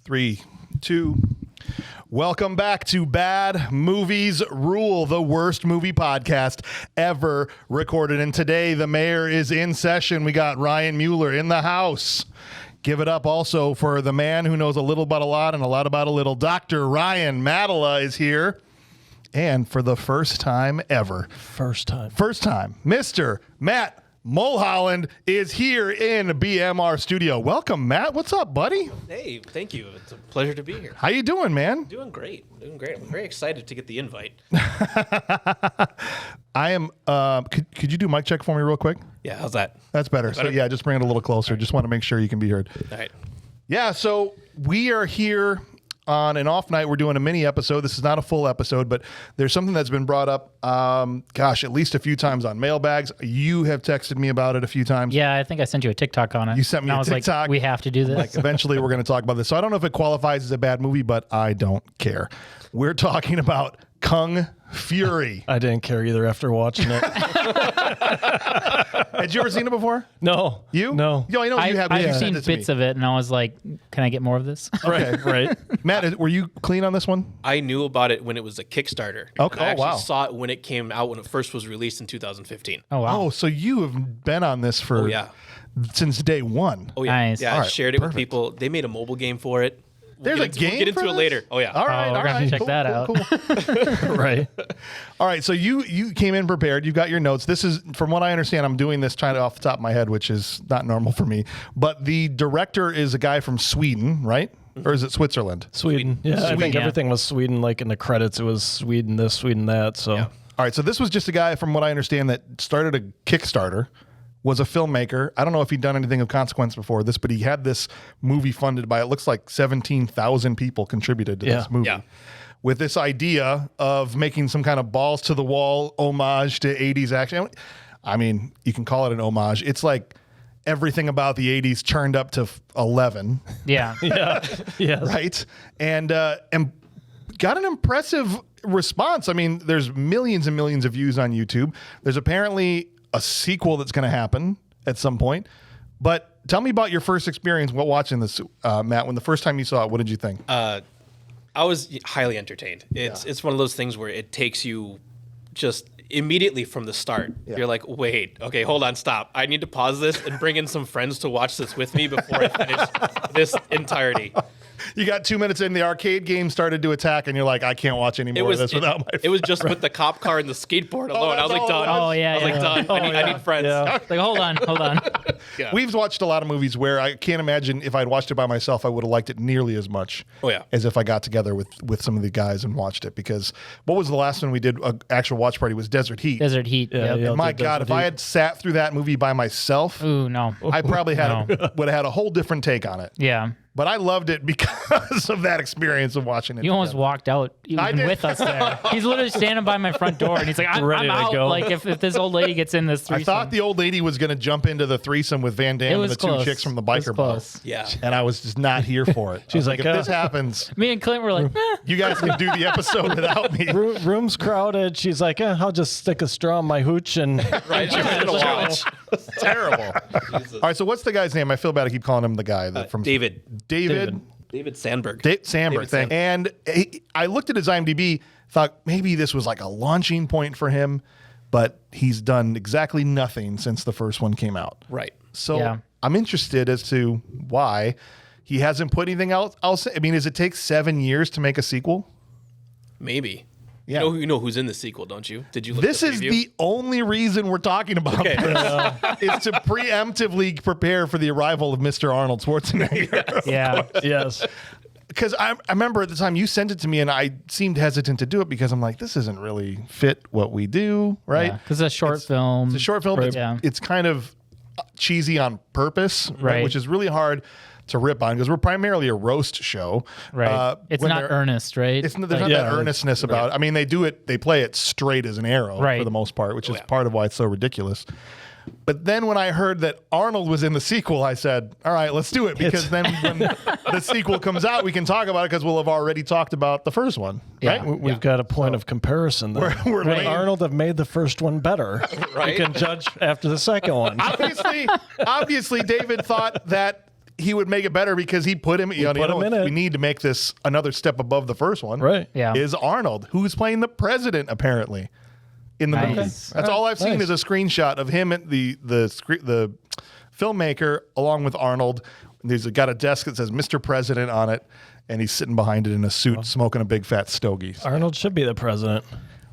3, 2. Welcome back to Bad Movies Rule, the worst movie podcast ever recorded. And today, the mayor is in session. We got Ryan Mueller in the house. Give it up also for the man who knows a little about a lot and a lot about a little. Dr. Ryan Madela is here. And for the first time ever. First time, Mr. Matt Mulholland is here in BMR studio. Welcome, Matt. What's up, buddy? Hey, thank you. It's a pleasure to be here. How you doing, man? Doing great. I'm very excited to get the invite. I am. Could you do mic check for me real quick? Yeah, how's that? That's better. So yeah, just bring it a little closer. Just want to make sure you can be heard. All right. Yeah, so we are here on an off night. We're doing a mini episode. This is not a full episode, but there's something that's been brought up, at least a few times on mailbags. You have texted me about it a few times. Yeah, I think I sent you a TikTok on it. You sent me a TikTok. Like, we have to do this. Like, eventually we're going to talk about this. So I don't know if it qualifies as a bad movie, but I don't care. We're talking about Kung Fury. I didn't care either after watching it. Had you ever seen it before? No. You? No. Yo, I know you have. I've seen bits of it, and I was like, can I get more of this? Okay, Right. Matt, were you clean on this one? I knew about it when it was a Kickstarter. Okay. I actually wow. saw it when it came out, when it first was released in 2015. Oh, wow. Oh, so you have been on this for since day one. Oh, yeah. Nice. Yeah, All I right, shared it perfect. with people. They made a mobile game for it. There's a game. We'll get into for it this? later. Oh, yeah. All right. we're all gonna right. check that out. Cool. Right. All right. So you came in prepared. You've got your notes. This is, from what I understand, I'm doing this trying to off the top of my head, which is not normal for me. But the director is a guy from Sweden, right? Or is it Switzerland? Sweden. Yeah, I think everything was Sweden. Like in the credits, it was Sweden this, Sweden that. So, Yeah. All right. So this was just a guy, from what I understand, that started a Kickstarter, was a filmmaker. I don't know if he'd done anything of consequence before this, but he had this movie funded by, it looks like 17,000 people contributed to this movie. Yeah. With this idea of making some kind of balls to the wall homage to 80s action. I mean, you can call it an homage. It's like everything about the 80s turned up to 11. Yeah. yeah. Yes. Right? And got an impressive response. I mean, there's millions and millions of views on YouTube. There's apparently a sequel that's going to happen at some point. But tell me about your first experience while watching this, Matt. When the first time you saw it, what did you think? I was highly entertained. It's one of those things where it takes you just immediately from the start. Yeah. You're like, wait, okay, hold on, stop. I need to pause this and bring in some friends to watch this with me before I finish this entirety. You got 2 minutes in, the arcade game started to attack, and you're like, I can't watch any more of this without my It was just with the cop car and the skateboard alone. I was that's like, all it done. was? Oh, yeah, I was like, yeah. done. I need friends. Yeah. Like, hold on. Yeah. We've watched a lot of movies where I can't imagine if I'd watched it by myself, I would have liked it nearly as much as if I got together with some of the guys and watched it. Because what was the last one we did, an actual watch party, was Desert Heat. Desert Heat. Yeah, Yep. yeah. My Desert God, if Heat. I had sat through that movie by myself, Ooh, no. I probably would have had a whole different take on it. Yeah. But I loved it because of that experience of watching it. You almost together. walked out even did. with us there. He's literally standing by my front door, and he's like, I'm Ready to out. go. Like, if this old lady gets in this I threesome. thought the old lady was going to jump into the threesome with Van It Damme and was the two close. chicks from the It was biker bar. close. Yeah. And I was just not here for it. She's like, if this happens, Me and Clint were like, you guys can do the episode without me. Room's crowded. She's like, I'll just stick a straw in my hooch and Right? Just gonna watch. Terrible. All right, so what's the guy's name? I feel bad I keep calling him the guy from David Sandberg. Sandberg. Thank. And I looked at his IMDb, thought maybe this was like a launching point for him, but he's done exactly nothing since the first one came out. Right. So Yeah. I'm interested as to why he hasn't put anything else. I mean, does it take 7 years to make a sequel? Maybe. Yeah. You know who's in the sequel, don't you? Did you look This at is preview? the only reason we're talking about this, is to preemptively prepare for the arrival of Mr. Arnold Schwarzenegger. yeah. yes. Because I remember at the time you sent it to me, and I seemed hesitant to do it because I'm like, this isn't really fit what we do, right? Because it's a short film. It's a short film. Right. It's, Yeah. it's kind of cheesy on purpose, Right. which is really hard to rip on because we're primarily a roast show. Right. It's when not they're- earnest, right? There's not Like- that earnestness about it. I mean, they play it straight as an arrow Right. for the most part, which is yeah. part of why it's so ridiculous. But then when I heard that Arnold was in the sequel, I said, all right, let's do it. Because then when the sequel comes out, we can talk about it because we'll have already talked about the first one. Yeah. Right? We've got a point of comparison. Then. We're Would laying- Arnold have made the first one better? Right. You can judge after the second one. Obviously, David thought that he would make it better because he put him. We need to make this another step above the first one. Right? Yeah. Is Arnold, who's playing the president apparently in the movie. Nice. That's all I've seen is a screenshot of him and the filmmaker along with Arnold. He's got a desk that says Mr. President on it, and he's sitting behind it in a suit, smoking a big fat stogie. Arnold should be the president.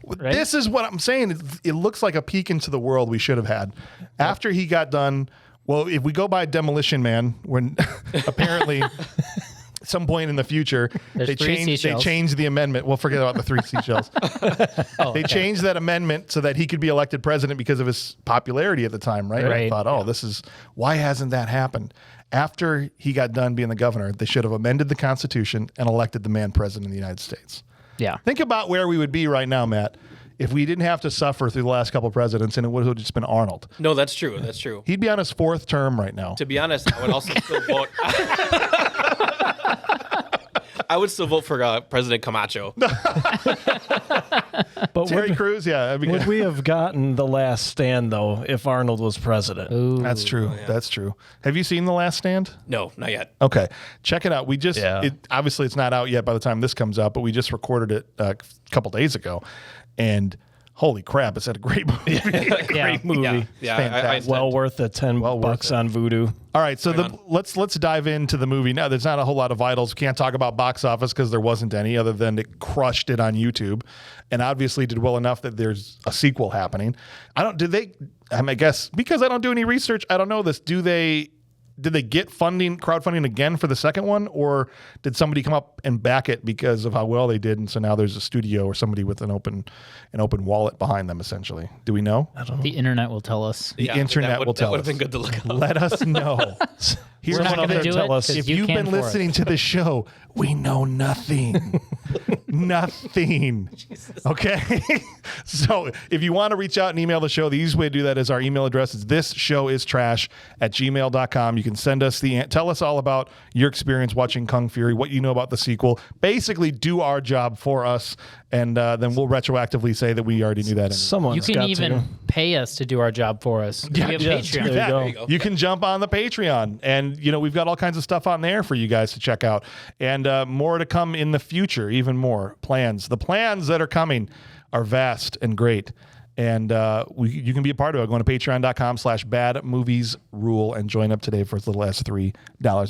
Right? This is what I'm saying. It looks like a peek into the world we should have had. After he got done, well, if we go by Demolition Man, when apparently at some point in the future they changed the amendment. We'll forget about the 3 seashells. They changed that amendment so that he could be elected president because of his popularity at the time, right? Right. I thought, why hasn't that happened? After he got done being the governor, they should have amended the Constitution and elected the man president of the United States. Yeah. Think about where we would be right now, Matt, if we didn't have to suffer through the last couple of presidents and it would have just been Arnold. No, that's true. That's true. He'd be on his 4th term right now. To be honest, I would also still vote. I would still vote for President Camacho. But Terry Crews, yeah. That'd be would good. we have gotten The Last Stand, though, if Arnold was president? Ooh. That's true. yeah. That's true. Have you seen The Last Stand? No, not yet. Okay. Check it out. We just, Yeah. obviously it's not out yet by the time this comes out, but we just recorded it a couple days ago. And holy crap, it's a great movie. Great movie. Yeah, It's yeah. fantastic. Well worth the $10 on Vudu. All right, so let's dive into the movie now. There's not a whole lot of vitals. We can't talk about box office because there wasn't any, other than it crushed it on YouTube, and obviously did well enough that there's a sequel happening. I guess because I don't do any research, I don't know this. Did they get crowdfunding again for the second one, or did somebody come up and back it because of how well they did, and so now there's a studio or somebody with an open wallet behind them, essentially? Do we know? I don't know. The internet will tell us. The internet will tell That would us. have been good to look up. Let us know. Here's We're not one going of to the- do it. tell us 'cause If you you've can been for us. listening to the show, we know nothing. Nothing. Okay? So if you want to reach out and email the show, the easiest way to do that is our email address is thisshowIstrash@gmail.com. You can send us tell us all about your experience watching Kung Fury, what you know about the sequel. Basically, do our job for us, and then we'll retroactively say that we already knew that. Anyway. Someone's You can got even to. pay us to do our job for us. We have yes, Patreon. there you go. There you go. You can jump on the Patreon, and we've got all kinds of stuff on there for you guys to check out, and more to come in the future. Even more plans. The plans that are coming are vast and great, and you can be a part of it. Going to patreon.com/badmoviesrule and join up today for as little as $3.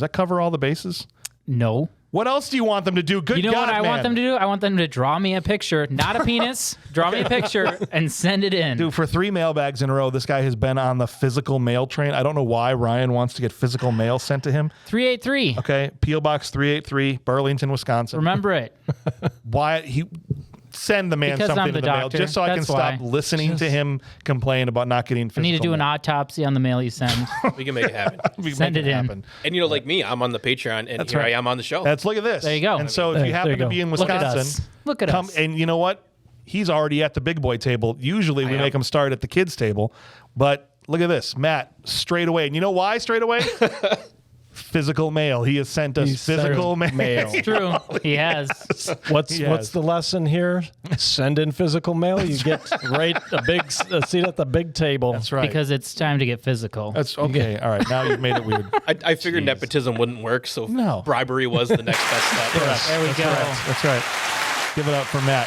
That cover all the bases. No. What else do you want them to do? Good You know God, what I want man. them to do? I want them to draw me a picture, not a penis. Draw me a picture and send it in. Dude, for 3 mailbags in a row, this guy has been on the physical mail train. I don't know why Ryan wants to get physical mail sent to him. 383. Okay, P.O. Box 383, Burlington, Wisconsin. Remember it. Why he send the man Because I'm something the in the mail doctor. just so I can That's stop why. listening to him complain about not getting I physical need to do an mail. autopsy on the mail you send. We can make it happen. We can Send make it in. happen. And like me, I'm on the Patreon, and here right. I am on the show. Look at this. There you go. And so if There you happen you to go. be in Look at us. Wisconsin, Look at come us. and you know what? He's already at the big boy table. Usually we am. make him start at the kids table, but look at this, Matt, straight away. And you know why straight away? Physical mail. He has sent us He sent physical mail. It's true. He has. What's Yes. the lesson here? Send in physical mail. You get a seat at the big table. That's right. Because it's time to get physical. That's okay. All right. Now you've made it weird. I figured nepotism wouldn't work, so No. bribery was the next best step. There we go. That's right. Give it up for Matt.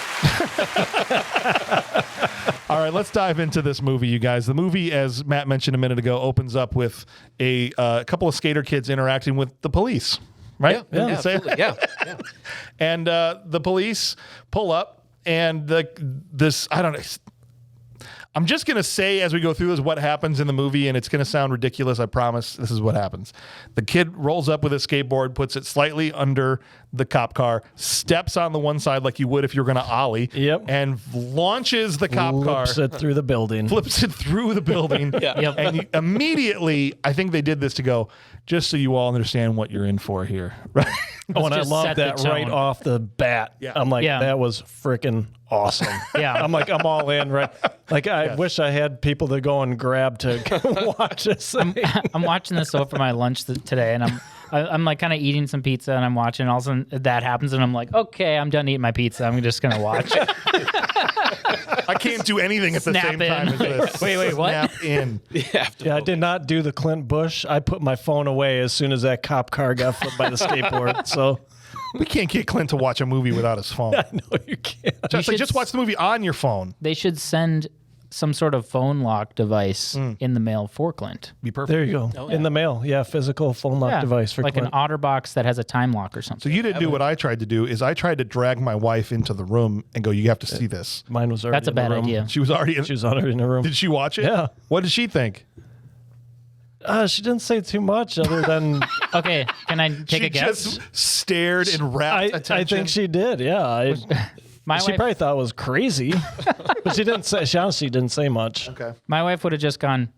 All right, let's dive into this movie, you guys. The movie, as Matt mentioned a minute ago, opens up with a couple of skater kids interacting with the police, right? Yeah, Did you say absolutely. that? Yeah. And the police pull up, and I don't know. I'm just going to say as we go through this what happens in the movie, and it's going to sound ridiculous. I promise this is what happens. The kid rolls up with a skateboard, puts it slightly under the cop car, steps on the one side like you would if you were going to ollie, Yep. and launches the cop car. Flips it through the building. Flips it through the building. Yeah. Yep. And immediately, I think they did this to go, just so you all understand what you're in for here. Right? Oh, and I just love set the that right tone. off the bat. Yeah. I'm like, Yeah. that was freaking awesome. Yeah. I'm like, I'm all in, right? Like, I wish I had people to go and grab to watch this. I'm watching this over my lunch today, and I'm like kind of eating some pizza, and I'm watching. All of a sudden, that happens, and I'm like, okay, I'm done eating my pizza. I'm just gonna watch. I can't do anything at the Snap same in. time as this. Wait, what? Snap in. Yeah, I did not do the Clint Bush. I put my phone away as soon as that cop car got flipped by the skateboard. So We can't get Clint to watch a movie without his phone. no, you can't. Just watch the movie on your phone. They should send some sort of phone lock device in the mail for Clint. Be perfect. There you go. In the mail. Yeah, physical phone lock device for like Clint. an OtterBox that has a time lock or something. So you didn't do what I tried to do. Is I tried to drag my wife into the room and go, "You have to see this." Mine was already That's a in the bad room. idea. She was already in. She was already in the room. Did she watch it? Yeah. What did she think? She didn't say too much other than Okay, can I take She a guess? just stared in rapt attention. I think she did. Yeah. My She wife, probably thought it was crazy, but she didn't say. She honestly didn't say much. Okay. my wife would have just gone.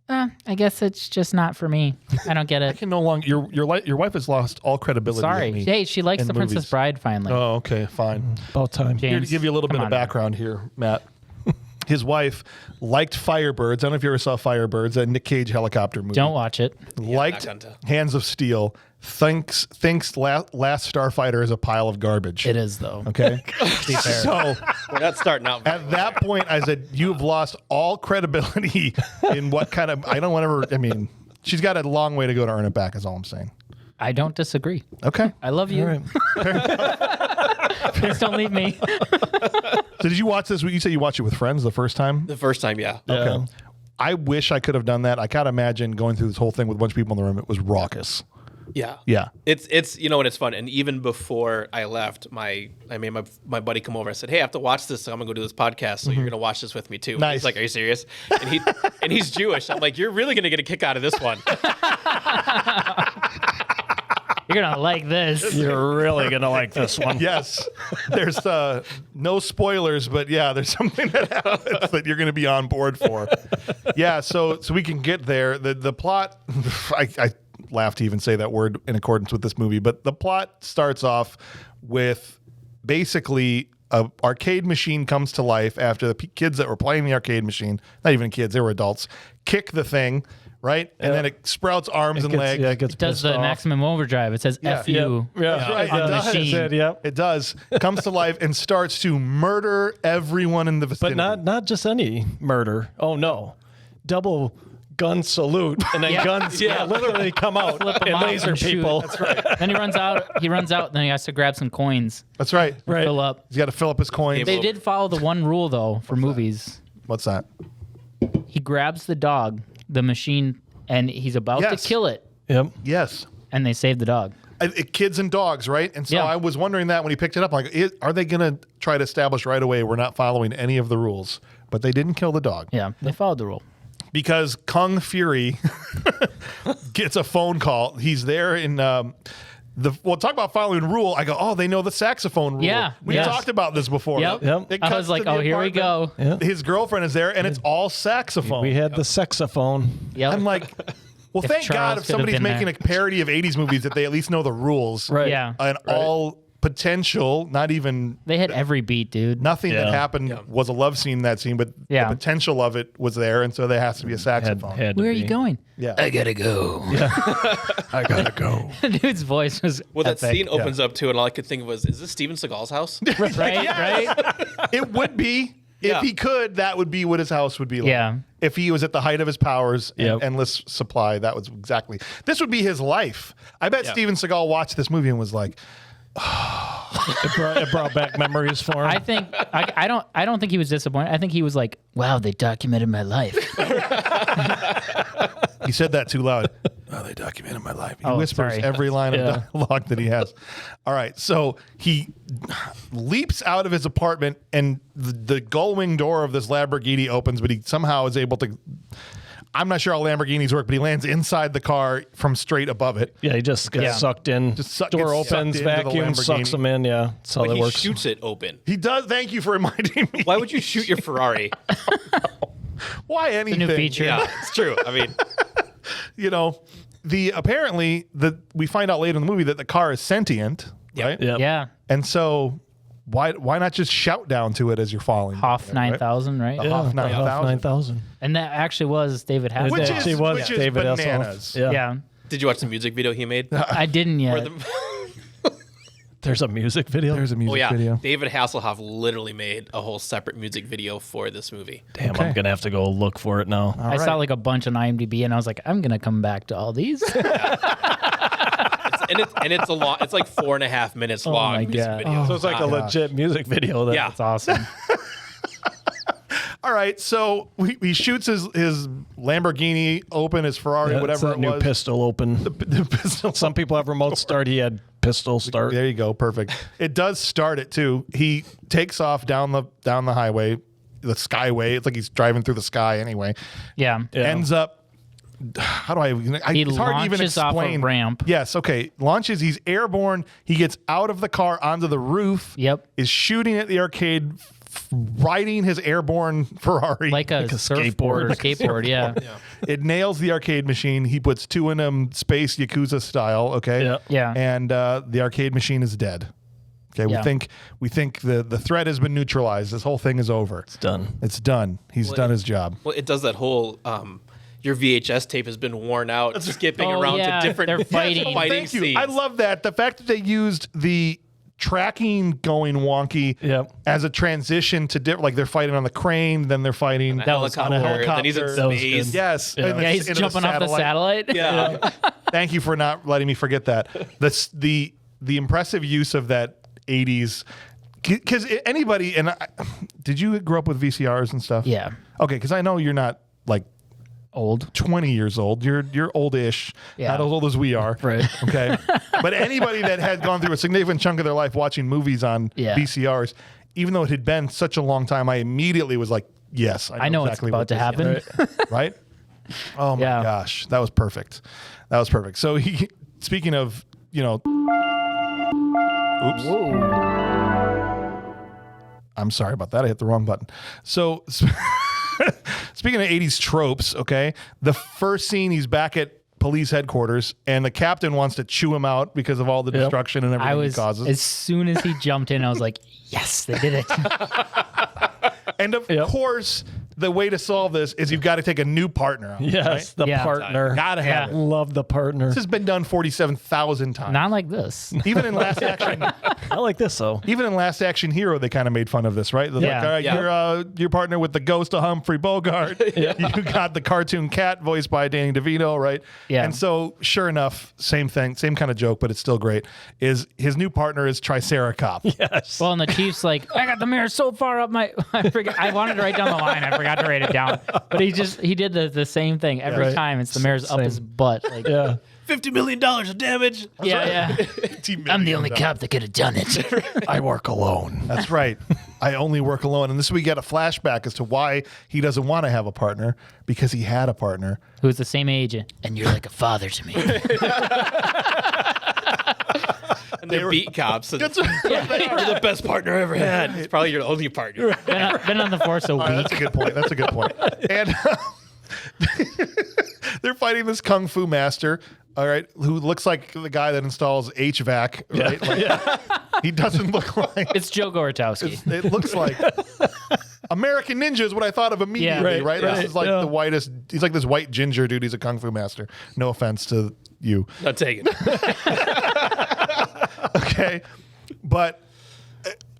I guess it's just not for me. I don't get I it. can no longer. Your wife has lost all credibility. with Sorry. me Hey, she likes in the Princess movies. Bride finally. Oh, okay, fine. About time. James, Here to give you a little come bit of on now. background here, Matt. His wife liked Firebirds. I don't know if you ever saw Firebirds, a Nick Cage helicopter movie. Don't watch it. Liked not gonna. Hands of Steel. Thinks Last Starfighter is a pile of garbage. It is though. Okay. So We're not starting out. at that point, I said, "You've lost all credibility in what kind of." I don't want to. I mean, she's got a long way to go to earn it back. Is all I'm saying. I don't disagree. Okay. I love you. All right. Please don't leave me. So did you watch this? You said you watched it with friends the first time. The first time, yeah. Okay. I wish I could have done that. I can't imagine going through this whole thing with a bunch of people in the room. It was raucous. Yeah. Yeah. It's you know, and it's fun. And even before I left, I made my buddy come over. I said, "Hey, I have to watch this. So I'm gonna go do this podcast. So you're gonna watch this with me too." Nice. He's like, "Are you serious?" And he's Jewish. I'm like, "You're really gonna get a kick out of this one." You're gonna like this. You're really gonna like this one. Yes. There's no spoilers, but yeah, there's something that happens that you're going to be on board for. Yeah. So we can get there. The plot. I laugh to even say that word in accordance with this movie, but the plot starts off with basically a arcade machine comes to life after the kids that were playing the arcade machine, not even kids, they were adults, kick the thing, right? And then it sprouts arms and legs. Yeah, it gets Does pissed the off. maximum overdrive. It says F you. Yeah, That's right. on It the does. machine. Yep. It does. Comes to life and starts to murder everyone in the vicinity. But not just any murder. Oh no, double gun salute, and then guns literally come out Flip 'em and off laser and shoot. people. That's right. Then he runs out. Then he has to grab some coins. That's right. Right. Fill up. He's got to fill up his coins. They did follow the one rule though for movies. What's that? He grabs the dog, the machine, and he's about Yes. to kill it, Yep. Yes. and they save the dog. Kids and dogs, right? And so Yeah. I was wondering that when he picked it up, like, are they going to try to establish right away we're not following any of the rules? But they didn't kill the dog Yeah, they followed the rule. because Kung Fury gets a phone call. He's there in talk about following rule. I go, oh, they know the saxophone rule. Yeah, we yes. talked about this before. Yep. It I cuts was like, to the oh, here we apartment. go. Yeah. His girlfriend is there, and it's all saxophone. We had the sexophone. Yep. I'm like, well, thank Charles God if could have somebody's been making there. a parody of 80s movies that they at least know the rules. Right. Yeah. And all potential, not even They hit every beat, dude. nothing that Yeah. happened was a love scene in that scene, but Yeah. the potential of it was there, and so there has to be a saxophone. Had to Where are be. you going? Yeah. I gotta go. I gotta go. Dude's voice was Well, that epic. scene opens up too, and all I could think of was, "Is this Steven Seagal's house?" right, right. It would be. If Yeah. he could, that would be what his house would be like. Yeah. If he was at the height of his powers and Yep. endless supply, that was exactly. This would be his life. I bet Steven Seagal watched this movie and was like, It brought back memories for him. I think I don't think he was disappointed. I think he was like, "Wow, they documented my life." he said that too loud. Oh, they documented my life. He Oh, whispers sorry. every line Yeah. of dialogue that he has. All right. So he leaps out of his apartment and the gull-wing door of this Lamborghini opens, but he somehow is able to. I'm not sure how Lamborghinis work, but he lands inside the car from straight above it. yeah, he just gets Yeah. sucked in. Just Door gets sucked opens, into the vacuum sucks Lamborghini. him in. Yeah, that's how But that he works. shoots it open. He does. Thank you for reminding me. Why would you shoot your Ferrari? Why anything? New feature. Yeah, it's true. I mean, You know, we find out later in the movie that the car is sentient, right? Yep. Yeah. And so why not just shout down to it as you're falling? Hoff 9000, right? The Hoff 9000. Hoff 9000. And that actually was David Hasselhoff. Which Actually was is David bananas. Hasselhoff. Yeah. Did you watch the music video he made? I didn't yet. There's a music video. There's a music Oh yeah, video. David Hasselhoff literally made a whole separate music video for this movie. Damn, I'm gonna have to go look for it now. I saw like a bunch on IMDb, and I was like, I'm gonna come back to all these. It's a long. It's like 4.5 minutes long. my music God. video. So it's like a legit music video. That Yeah. That's awesome. All right, so he shoots his Lamborghini open, his Ferrari, It's whatever that it new was. pistol open. The pistol. Some people have remote start. He had pistol start. There you go, perfect. It does start it too. He takes off down the highway, the skyway. It's like he's driving through the sky anyway. Yeah. Ends up. How do I? He it's hard to even launches off a explain. ramp. Yes. Okay. Launches. He's airborne. He gets out of the car onto the roof. Yep. Is shooting at the arcade, riding his airborne Ferrari. Like a surfboard or skateboard. Yeah. It nails the arcade machine. He puts two in him, space Yakuza style. Okay. Yeah. Yeah. And the arcade machine is dead. Okay. Yeah. We think the threat has been neutralized. This whole thing is over. It's done. It's done. He's done his job. Well, it does that whole. Your VHS tape has been worn out, skipping Oh, around yeah, to different they're fighting. Thank you. scenes. I love that. The fact that they used the tracking going wonky Yep. as a transition to like they're fighting on the crane, then they're fighting That was on a helicopter. Then he's in That was space. good. Yes. Yeah. and Yeah, he's into jumping off the satellite. Yeah. Thank you for not letting me forget that. That's the impressive use of that 80s. Because anybody, did you grow up with VCRs and stuff? Yeah. Okay, because I know you're not like Old. 20 years old. You're oldish, Yeah. not as old as we are. Right. Okay. But anybody that had gone through a significant chunk of their life watching movies on Yeah. VCRs, even though it had been such a long time, I immediately was like, yes, I know exactly what's about to this is. happen. Right? Oh my Yeah. gosh, that was perfect. That was perfect. So speaking of, oops. I'm sorry about that. I hit the wrong button. So speaking of 80s tropes, okay, the first scene he's back at police headquarters and the captain wants to chew him out because of all the destruction and everything he causes. As soon as he jumped in, I was like, yes, they did it. And of course, the way to solve this is you've got to take a new partner on. Yes, right? the Yeah. partner. Gotta have Yeah. it. Love the partner. This has been done 47,000 times. Not like this. Even in Last Action, I like this though. even in Last Action Hero, they kind of made fun of this, right? They're Yeah. like, all right, Yeah. you're partner with the ghost of Humphrey Bogart. You got the cartoon cat voiced by Danny DeVito, right? Yeah. And so, sure enough, same thing, same kind of joke, but it's still great. Is his new partner is Triceracop. Yes. Well, and the Chief's like, I got the mirror so far up my. I wanted to write down the line. I forgot to write it down. But he did the same thing every Right. time. It's the mayor's up Same. his butt. Like, Yeah. $50 million of damage. yeah. I'm the only cop that could have done it. I work alone. That's right. I only work alone. And this we get a flashback as to why he doesn't want to have a partner, because he had a partner. Who's the same age, and you're like a father to me. And they're beat cops. And you're the best partner I ever had. It's probably your only partner. Been on the force a week. That's a good point. That's a good point. And they're fighting this kung fu master, all right, who looks like the guy that installs HVAC, right? Like, he doesn't look like... It's Joe Gorotowski. It looks like American Ninja is what I thought of immediately, Yeah, right? right, This is like the whitest. He's like this white ginger dude. He's a kung fu master. No offense to you, Not taking it. okay? But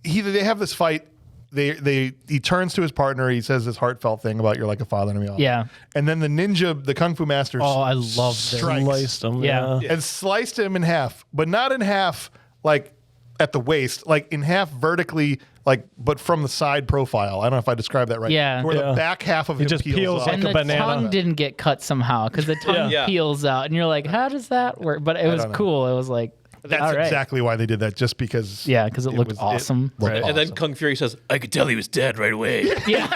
they have this fight. He turns to his partner. He says this heartfelt thing about you're like a father to me. Yeah. And then the kung fu master. Oh, I love this. strikes Sliced him. Yeah. and sliced him in half, but not in half like at the waist, like in half vertically, like but from the side profile. I don't know if I described that right. Yeah. Where Yeah. the back half of him just peels off. like And a the banana. tongue didn't get cut somehow because the tongue Yeah. peels out, and you're like, how does that work? But it was don't know. cool. It was like, That's all right. exactly why they did that, just because. Yeah, because it looked awesome. looked And then awesome. Kung Fury says, I could tell he was dead right away. Yeah.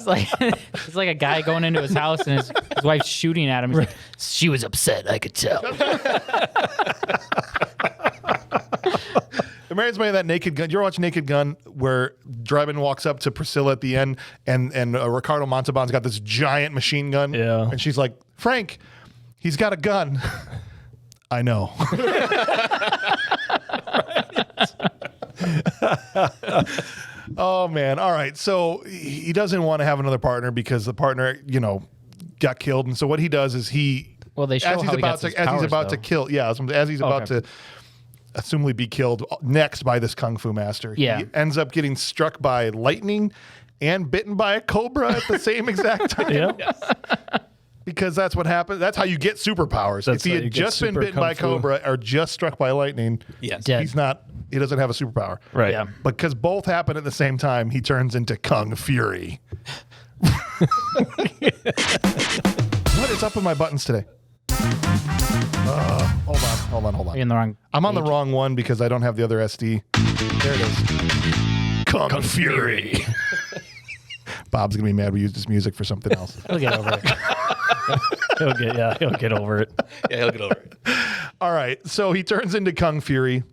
It's like a guy going into his house and his wife's shooting at him. He's like, she was upset, I could tell. It reminds me of that Naked Gun. You ever watch Naked Gun, where Dryden walks up to Priscilla at the end, and Ricardo Montalban's got this giant machine gun, Yeah. and she's like, Frank, he's got a gun. I know. Oh man. All right. So he doesn't want to have another partner because the partner, got killed. And so what he does is Well, they show as he's how he about gets to his as he's powers, about to though. kill, as he's about to assumably be killed next by this kung fu master. Yeah. He ends up getting struck by lightning and bitten by a cobra at the same exact time. Yeah. Because that's what happens. That's how you get superpowers. That's if he how you had get just been super bitten by a kung fu. cobra or just struck by lightning, Yes. Dead. he doesn't have a superpower. Right. Yeah. Because both happen at the same time, he turns into Kung Fury. What is up with my buttons today? Hold on. Are you in the wrong? I'm on the page? wrong one because I don't have the other SD. There it is. Kung Fury. Bob's going to be mad we used this music for something else. He'll get over it. He'll get over it. Yeah, he'll get over it. All right. So he turns into Kung Fury.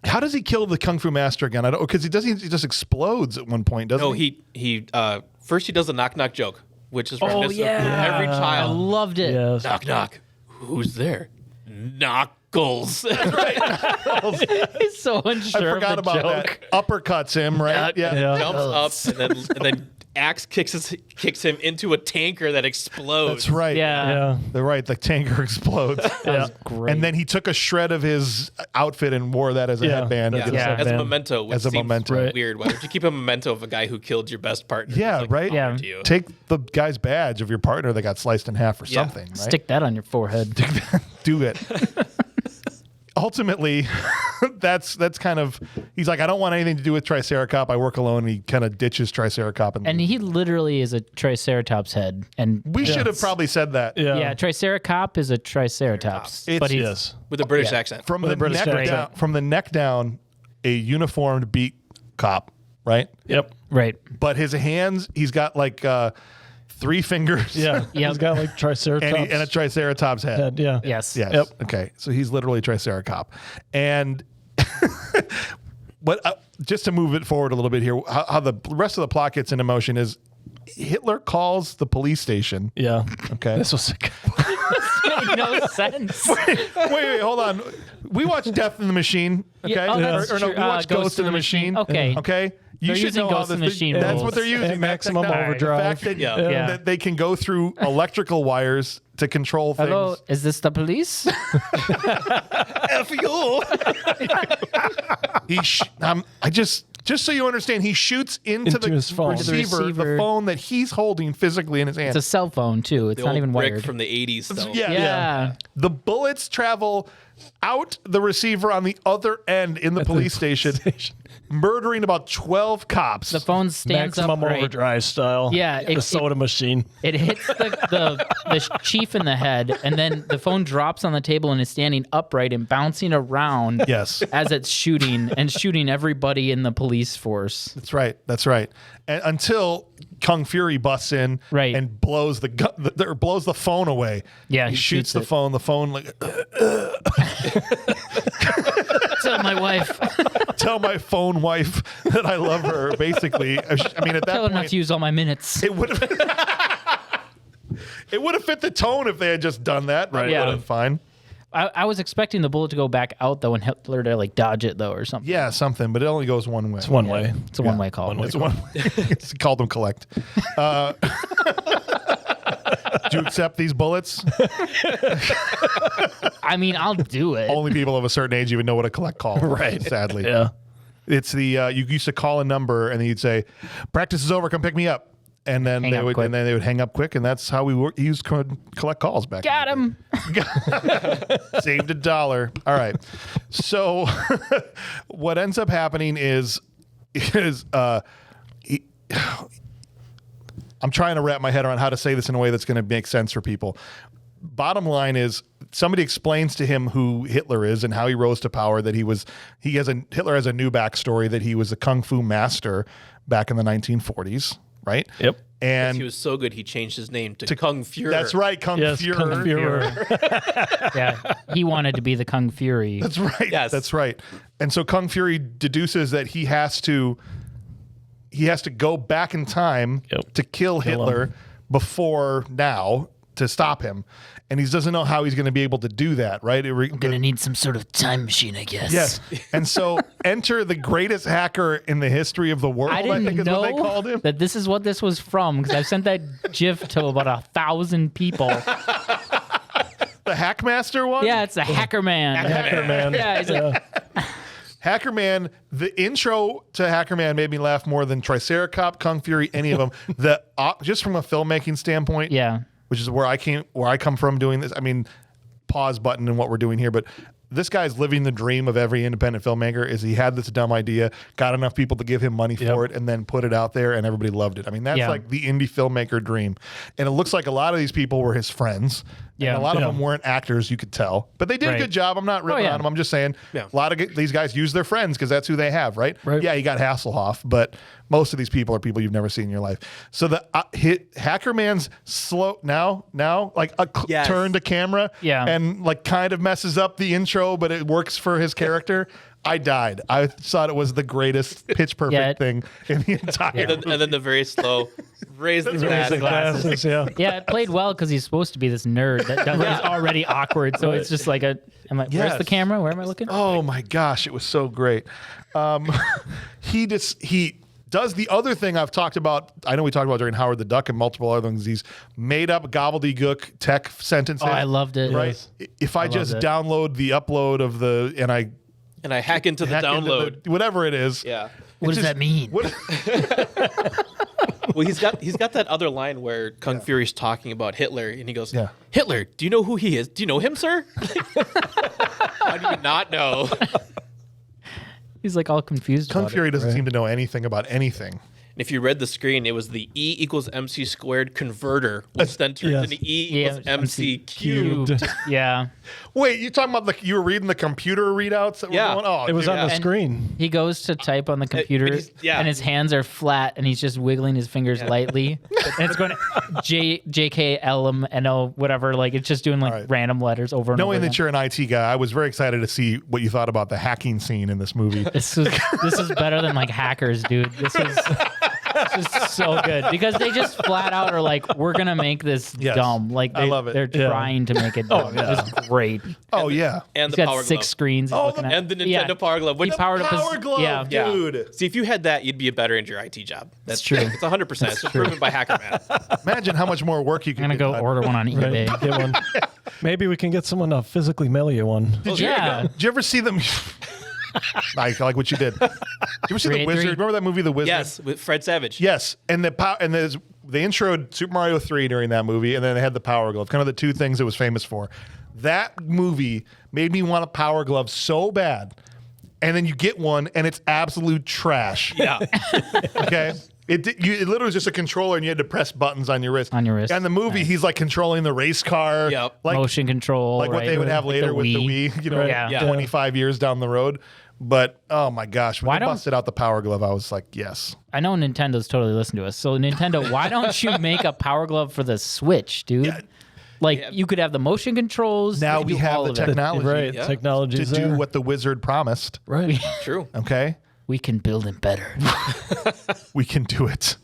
How does he kill the Kung Fu Master again? I don't, because he just explodes at one point, doesn't No, he? he first he does a knock knock joke, which is Oh reminiscent of yeah, every I child. loved it. Yes. Knock knock. Who's there? Knuckles. That's right. He's so I unsure forgot of the about joke. that. Uppercuts him, right? Yeah. Yeah. Jumps up and then Axe kicks him into a tanker that explodes. That's right. Yeah. Yeah. They're right. The tanker explodes. That was great. And then he took a shred of his outfit and wore that as a Yeah. headband. Yeah. Yeah. As a memento. Which As a seems memento. Right. weird. Why would you keep a memento of a guy who killed your best partner? Yeah, It's like right? an honor Yeah. to you. Take the guy's badge of your partner that got sliced in half or Yeah. something, right? Stick that on your forehead. Do it. Ultimately, that's kind of, he's like, I don't want anything to do with Triceracop. I work alone. And he kind of ditches Triceracop. And he literally is a Triceratops head. And we should have probably said that. yeah, Triceracop is a Triceratops. It's- But he's Yes. With a British accent. From With the a British neck accent. down, from the neck down, a uniformed beat cop, right? Yep. right. But his hands, he's got like 3 fingers. Yeah. Yep. He's got like Triceratops. And a Triceratops head. head. Yeah. Yes. Yes. Yep. Okay. So he's literally Triceracop. And just to move it forward a little bit here, how the rest of the plot gets into motion is Hitler calls the police station. Yeah. Okay. This was Made no sense. Wait, hold on. We watched Death in the Machine. Okay. Yeah, oh, that's or no, we true. watched Ghost in the Machine. Okay. Okay. You They're should using know Ghost how this in the Machine That's rules. what they're using. And maximum That overdrive. The fact that, Yeah. that they can go through electrical wires to control things. Hello, is this the police? F you. Just so you understand, he shoots into the his phone. receiver, the phone that he's holding physically in his hand. It's a cell phone too. It's The not old even brick wired. from the 80s. Though. Yeah. Yeah. The bullets travel out the receiver on the other end in the police station, murdering about 12 cops. The phone stands maximum upright. overdrive style. Yeah, The soda machine. It hits the chief in the head, and then the phone drops on the table and is standing upright and bouncing around Yes. as it's shooting and shooting everybody in the police force. That's right. That's right. And until Kung Fury busts in Right. and blows blows the phone away. Yeah, he he shoots shoots the it. phone. The phone like Tell my wife. tell my phone wife that I love her. Basically, I mean at that Tell her not point to use all my minutes. it would have it would have fit the tone if they had just done that. That Yeah. would have been fine. I was expecting the bullet to go back out though, and Hitler to like dodge it though, or something. Yeah, something, but it only goes one way. It's one way. It's a one-way call. It's one. It's called them collect. Do you accept these bullets? I mean, I'll do it. Only people of a certain age even know what a collect call is, Right. sadly. Yeah. It's the you used to call a number and then you'd say, "Practice is over, come pick me up." And then Hang up quick. they would hang up quick, and that's how we used collect calls back. Got him. Saved $1. All right. So what ends up happening is I'm trying to wrap my head around how to say this in a way that's going to make sense for people. Bottom line is somebody explains to him who Hitler is and how he rose to power, that Hitler has a new backstory, that he was a kung fu master back in the 1940s, right? Yep. And He was so good, he changed his name to Kung Fury. that's right, Kung Yes, Fury. Kung Fury. Yeah, he wanted to be the Kung Fury. That's right. Yes. That's right. And so Kung Fury deduces that he has to go back in time Yep. to kill Hitler before now, to stop him, and he doesn't know how he's going to be able to do that, right? I'm gonna need some sort of time machine, I guess. Yes. And so enter the greatest hacker in the history of the world, I I didn't think is know what they called him. that this is what this was from because I've sent that GIF to about 1,000 people. The Hackmaster one? Yeah, it's a Hackerman. Hackerman. Yeah, he's like, Hackerman, the intro to Hackerman made me laugh more than Triceracop, Kung Fury, any of them. Just from a filmmaking standpoint, yeah. which is where I come from doing this. I mean, pause button in what we're doing here, but this guy's living the dream of every independent filmmaker. Is he had this dumb idea, got enough people to give him money for it, and then put it out there, and everybody loved it. I mean, that's like the indie filmmaker dream. And it looks like a lot of these people were his friends. Yeah. And a lot of them weren't actors, you could tell. But they did a good job. I'm not ripping on them. I'm just saying a lot of these guys use their friends because that's who they have, right? Yeah, you got Hasselhoff, but most of these people are people you've never seen in your life. So the Hackerman's slow now like a turn to camera and like kind of messes up the intro, but it works for his character. I died. I thought it was the greatest pitch perfect thing in the entire movie. And then the very slow raise the Glasses, yeah. Yeah, it played well because he's supposed to be this nerd that he's already awkward. So it's just like I'm like, where's the camera? Where am I looking? Oh my gosh, it was so great. He does the other thing I've talked about. I know we talked about during Howard the Duck and multiple other things. These made up gobbledygook tech sentences. Oh, I loved it. Right. If I just download the upload of and I hack into the download, whatever it is. Yeah. What does that mean? Well, he's got that other line where Kung Fury's talking about Hitler, and he goes, Yeah. "Hitler, do you know who he is? Do you know him, sir? How do you not know?" He's like all confused. Kung about Fury it. doesn't seem to know anything about anything. And if you read the screen, it was the E equals MC squared converter, which then turned into E equals MC cubed. Yeah. Wait, you talking about you were reading the computer readouts that were going? Oh, It was dude. on the screen. He goes to type on the computer, and his hands are flat, and he's just wiggling his fingers lightly, and it's going JKLMNO whatever. Like it's just doing like random letters over and over. Knowing that again. you're an IT guy, I was very excited to see what you thought about the hacking scene in this movie. This is better than like Hackers, dude. This is so good because they just flat out are like, we're gonna make this dumb. Like I love it. They're trying to make it dumb. It's great. Oh yeah, And He's the got Power 6 Glove. screens. he's looking at. And the Nintendo Power Glove. He powered up Power his Glove, yeah. dude. See, if you had that, you'd be better in your IT job. That's true. It's 100%. It's proven by Hackerman. Imagine how much more work you can I'm gonna get go done. order one on eBay. Get one. Maybe we can get someone to physically mail you one. Yeah. Did you ever see them? I like what you did. Did you ever see The 383? Wizard? Remember that movie, The Wizard? Yes, with Fred Savage. Yes, and they introed Super Mario 3 during that movie, and then they had the Power Glove, kind of the two things it was famous for. That movie made me want a Power Glove so bad, and then you get one, and it's absolute trash. Yeah. Okay? It literally was just a controller, and you had to press buttons on your wrist. On your wrist. And the movie, he's like controlling the race car. Yep. Like, Motion control. like what right? they would have later with the Wii, you know, Yeah. 25 years down the road. But, oh my gosh, when Why they don't- busted out the Power Glove, I was like, yes. I know Nintendo's totally listening to us. So Nintendo, why don't you make a Power Glove for the Switch, dude? Yeah. Like you could have the motion controls. Now you could we do have all the of it. technology Right, Yeah. technology to do what the Wizard promised. Right. True. Okay? We can build it better. We can do it.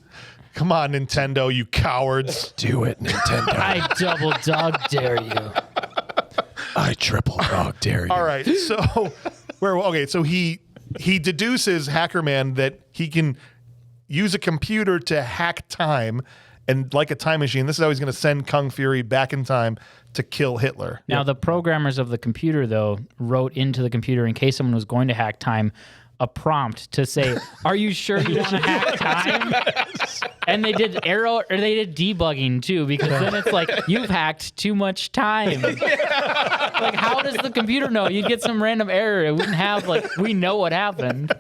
Come on, Nintendo, you cowards. Do it, Nintendo. I double dog dare you. I triple dog dare you. All right, so so he deduces, Hackerman, that he can use a computer to hack time, and like a time machine, this is how he's going to send Kung Fury back in time to kill Hitler. Now the programmers of the computer though wrote into the computer in case someone was going to hack time a prompt to say, "Are you sure you want to hack time?" And they did debugging too, because then it's like you've hacked too much time. Like, how does the computer know? You'd get some random error. It wouldn't have we know what happened.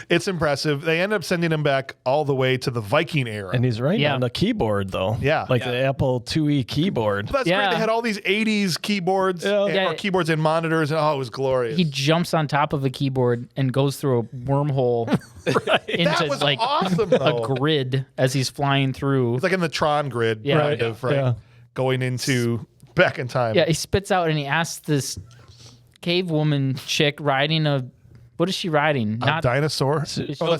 It's impressive. They end up sending him back all the way to the Viking era. And he's writing Yeah. on the keyboard, though. Yeah. Like Yeah. the Apple IIe keyboard. That's Yeah. great. They had all these 80s keyboards, Yeah. or keyboards and monitors, and it was glorious. He jumps on top of a keyboard and goes through a wormhole that into was like awesome, a though. grid as he's flying through. It's like in the Tron grid, Yeah. kind of, right? Yeah. Going into back in time. Yeah, he spits out and he asks this cave woman chick riding a What is she riding? A dinosaur? That's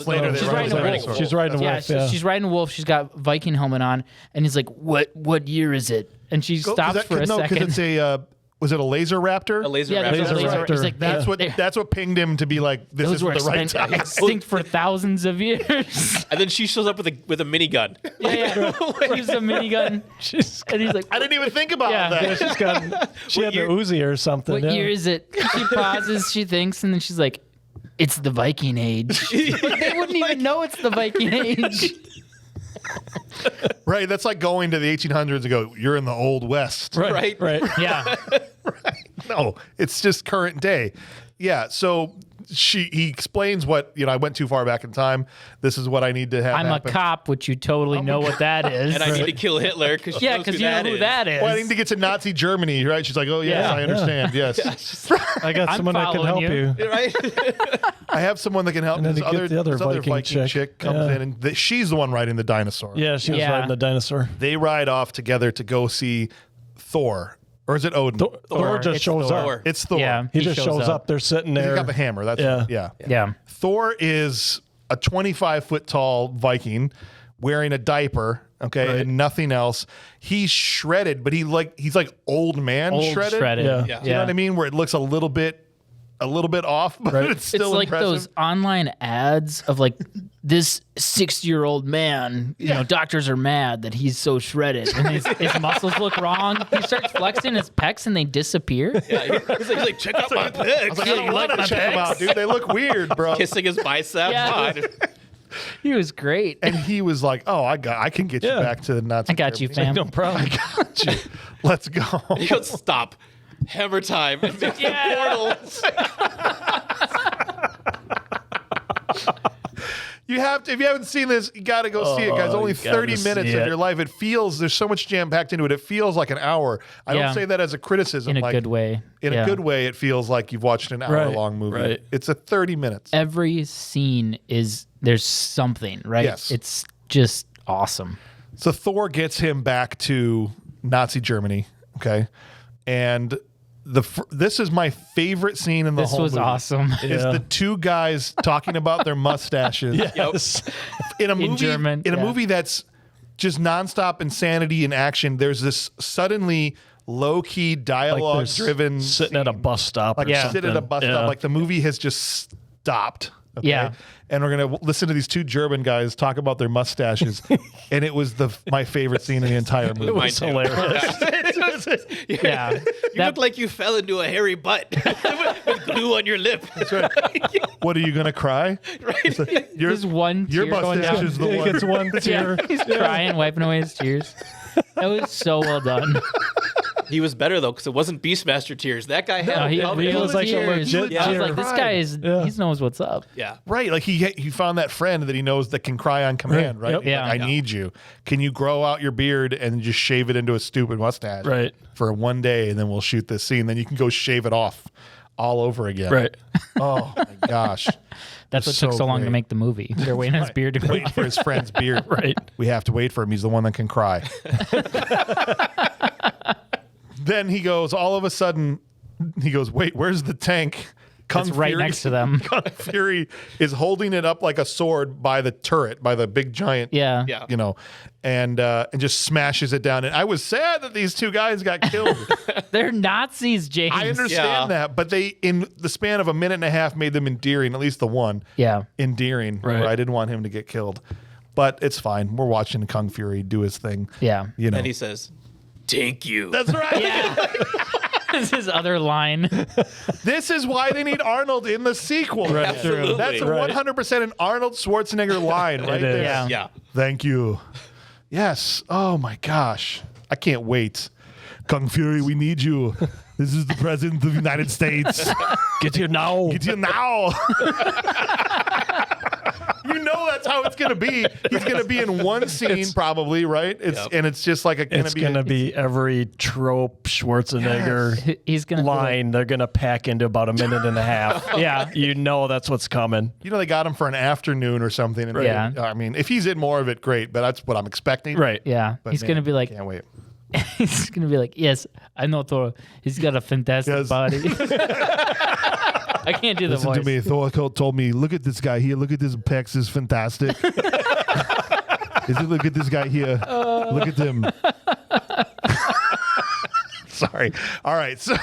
later. She's riding a wolf. She's riding a wolf. Yeah. She's riding a wolf. She's got Viking helmet on, and he's like, "What year is it?" And she stops for a second. No, because it's was it a laser raptor? A laser Yeah, raptor. there's a laser raptor. He's like, That's what pinged him to be like, this those isn't were the right time. extinct for thousands of years. And then she shows up with a minigun. Yeah. She's a minigun. And he's like, I didn't even think about Yeah. that. She had the Uzi or something. "What year is it?" She pauses, she thinks, and then she's like, "It's the Viking Age." Like, they wouldn't even know it's the Viking Age. Right, that's like going to the 1800s and go, you're in the Old West. Right. Yeah. No, it's just current day. Yeah, so he explains what, I went too far back in time. This is what I need to have I'm happen. a cop, which you totally know what that is. And I need to kill Hitler because yeah, because you know who that is. Well, I need to get to Nazi Germany, right? She's like, oh, yes, Yeah. I understand, yes. I got I'm someone that can help following you. Right? I have someone that can help. And then This you get the other this Viking chick. comes Yeah. in, and she's the one riding the dinosaur. Yeah, she was Yeah. riding the dinosaur. They ride off together to go see Thor. Or is it Odin? Thor just It's shows Thor. up. It's Thor. Yeah. He just shows up. They're sitting He's there. got the hammer. That's Yeah. Yeah. Thor is a 25-foot tall Viking wearing a diaper, okay, Right. and nothing else. He's shredded, but he's like old man Old shredded. Yeah. Yeah. You know what I mean? Where it looks a little bit off, but it's It's still like impressive. those online ads of like this 60-year-old man, doctors are mad that he's so shredded and his muscles look wrong. He starts flexing his pecs and they disappear. Yeah, he's like, check out my I pecs. was like, I don't want to check them out, dude. They look weird, bro. Kissing his bicep. Yeah. Fine. He was great. And he was like, "Oh, I can get you Yeah. back to the Nazi. I got you, Germany. fam. No problem. Got you. Let's go." He goes, stop. Hammer time. And makes the portals. You have to, if you haven't seen this, you got to go see it, guys. Only you gotta 30 see minutes of it. your life. It feels, there's so much jam packed into it. It feels like an hour. I Yeah. don't say that as a criticism. In a like, good way. In Yeah. a good way, it feels like you've watched an hour-long movie. right. It's a 30 minutes. Every scene there's something, right? Yes. It's just awesome. So Thor gets him back to Nazi Germany, okay? And this is my favorite scene in the This whole was movie. awesome. Is Yeah. the two guys talking about their mustaches Yes. in a movie German, in a yeah. movie that's just nonstop insanity and action. There's this suddenly low-key Like dialogue they're driven sitting at a bus stop. like or Yeah. sit at a something. bus Yeah. stop, like the movie has just stopped. Okay? Yeah. And we're gonna listen to these two German guys talk about their mustaches, and it was my favorite scene in the entire movie. It was hilarious. Yeah. You look like you fell into a hairy butt with glue on your lip. What are you gonna cry? Right? There's one your tear going mustache down. is the He one. gets one tear. Yeah, he's crying, wiping away his tears. That was so well done. He was better though because it wasn't Beastmaster tears. That guy had No, he it was like a tears. legit I was tear. like, this guy is he knows what's up. yeah. Right, like he found that friend that he knows that can cry on command. Right, Yep. He's like, Yeah. I need you. Can you grow out your beard and just shave it into a stupid mustache? Right. For one day, and then we'll shoot this scene. Then you can go shave it off all over again. Right. Oh my gosh. That's what So took so long to great. make the movie. They're waiting on his beard to grow. Waiting for his friend's beard. Right. We have to wait for him. He's the one that can cry. Then he goes, all of a sudden, he goes, wait, where's the tank? Kung It's right Fury- next to them. Kung Fury is holding it up like a sword by the turret, by the big giant, Yeah. Yeah. and just smashes it down. And I was sad that these two guys got killed. They're Nazis, James. I understand Yeah. that, but they, in the span of a minute and a half, made them endearing, at least the one. Yeah. Endearing. Right. Where I didn't want him to get killed. But it's fine. We're watching Kung Fury do his thing. Yeah. And he says, "Thank you." That's right. Yeah. That's his other line. This is why they need Arnold in the sequel. Right. Absolutely. That's a Right. 100% an Arnold Schwarzenegger line right It there. is. Yeah. Yeah. Thank you. Yes. Oh my gosh. I can't wait. Kung Fury, we need you. This is the President of the United States. Get here now. Get you now. You know that's how it's gonna be. He's gonna be in one scene, probably, right? And it's just like It's gonna be every trope Schwarzenegger He's gonna be like- line they're gonna pack into about a minute and a half. Yeah. You know that's what's coming. they got him for an afternoon or something. And Yeah. I mean, if he's in more of it, great. But that's what I'm expecting. Right. Yeah. But He's man, gonna be like, can't wait. He's gonna be like, yes, I know Thor. He's got a fantastic Yes. body. I can't do the Listen voice. to me. Thor told me, look at this guy here. Look at this pecs. Is fantastic. Look at this guy here. Look at him. Sorry. All right. So,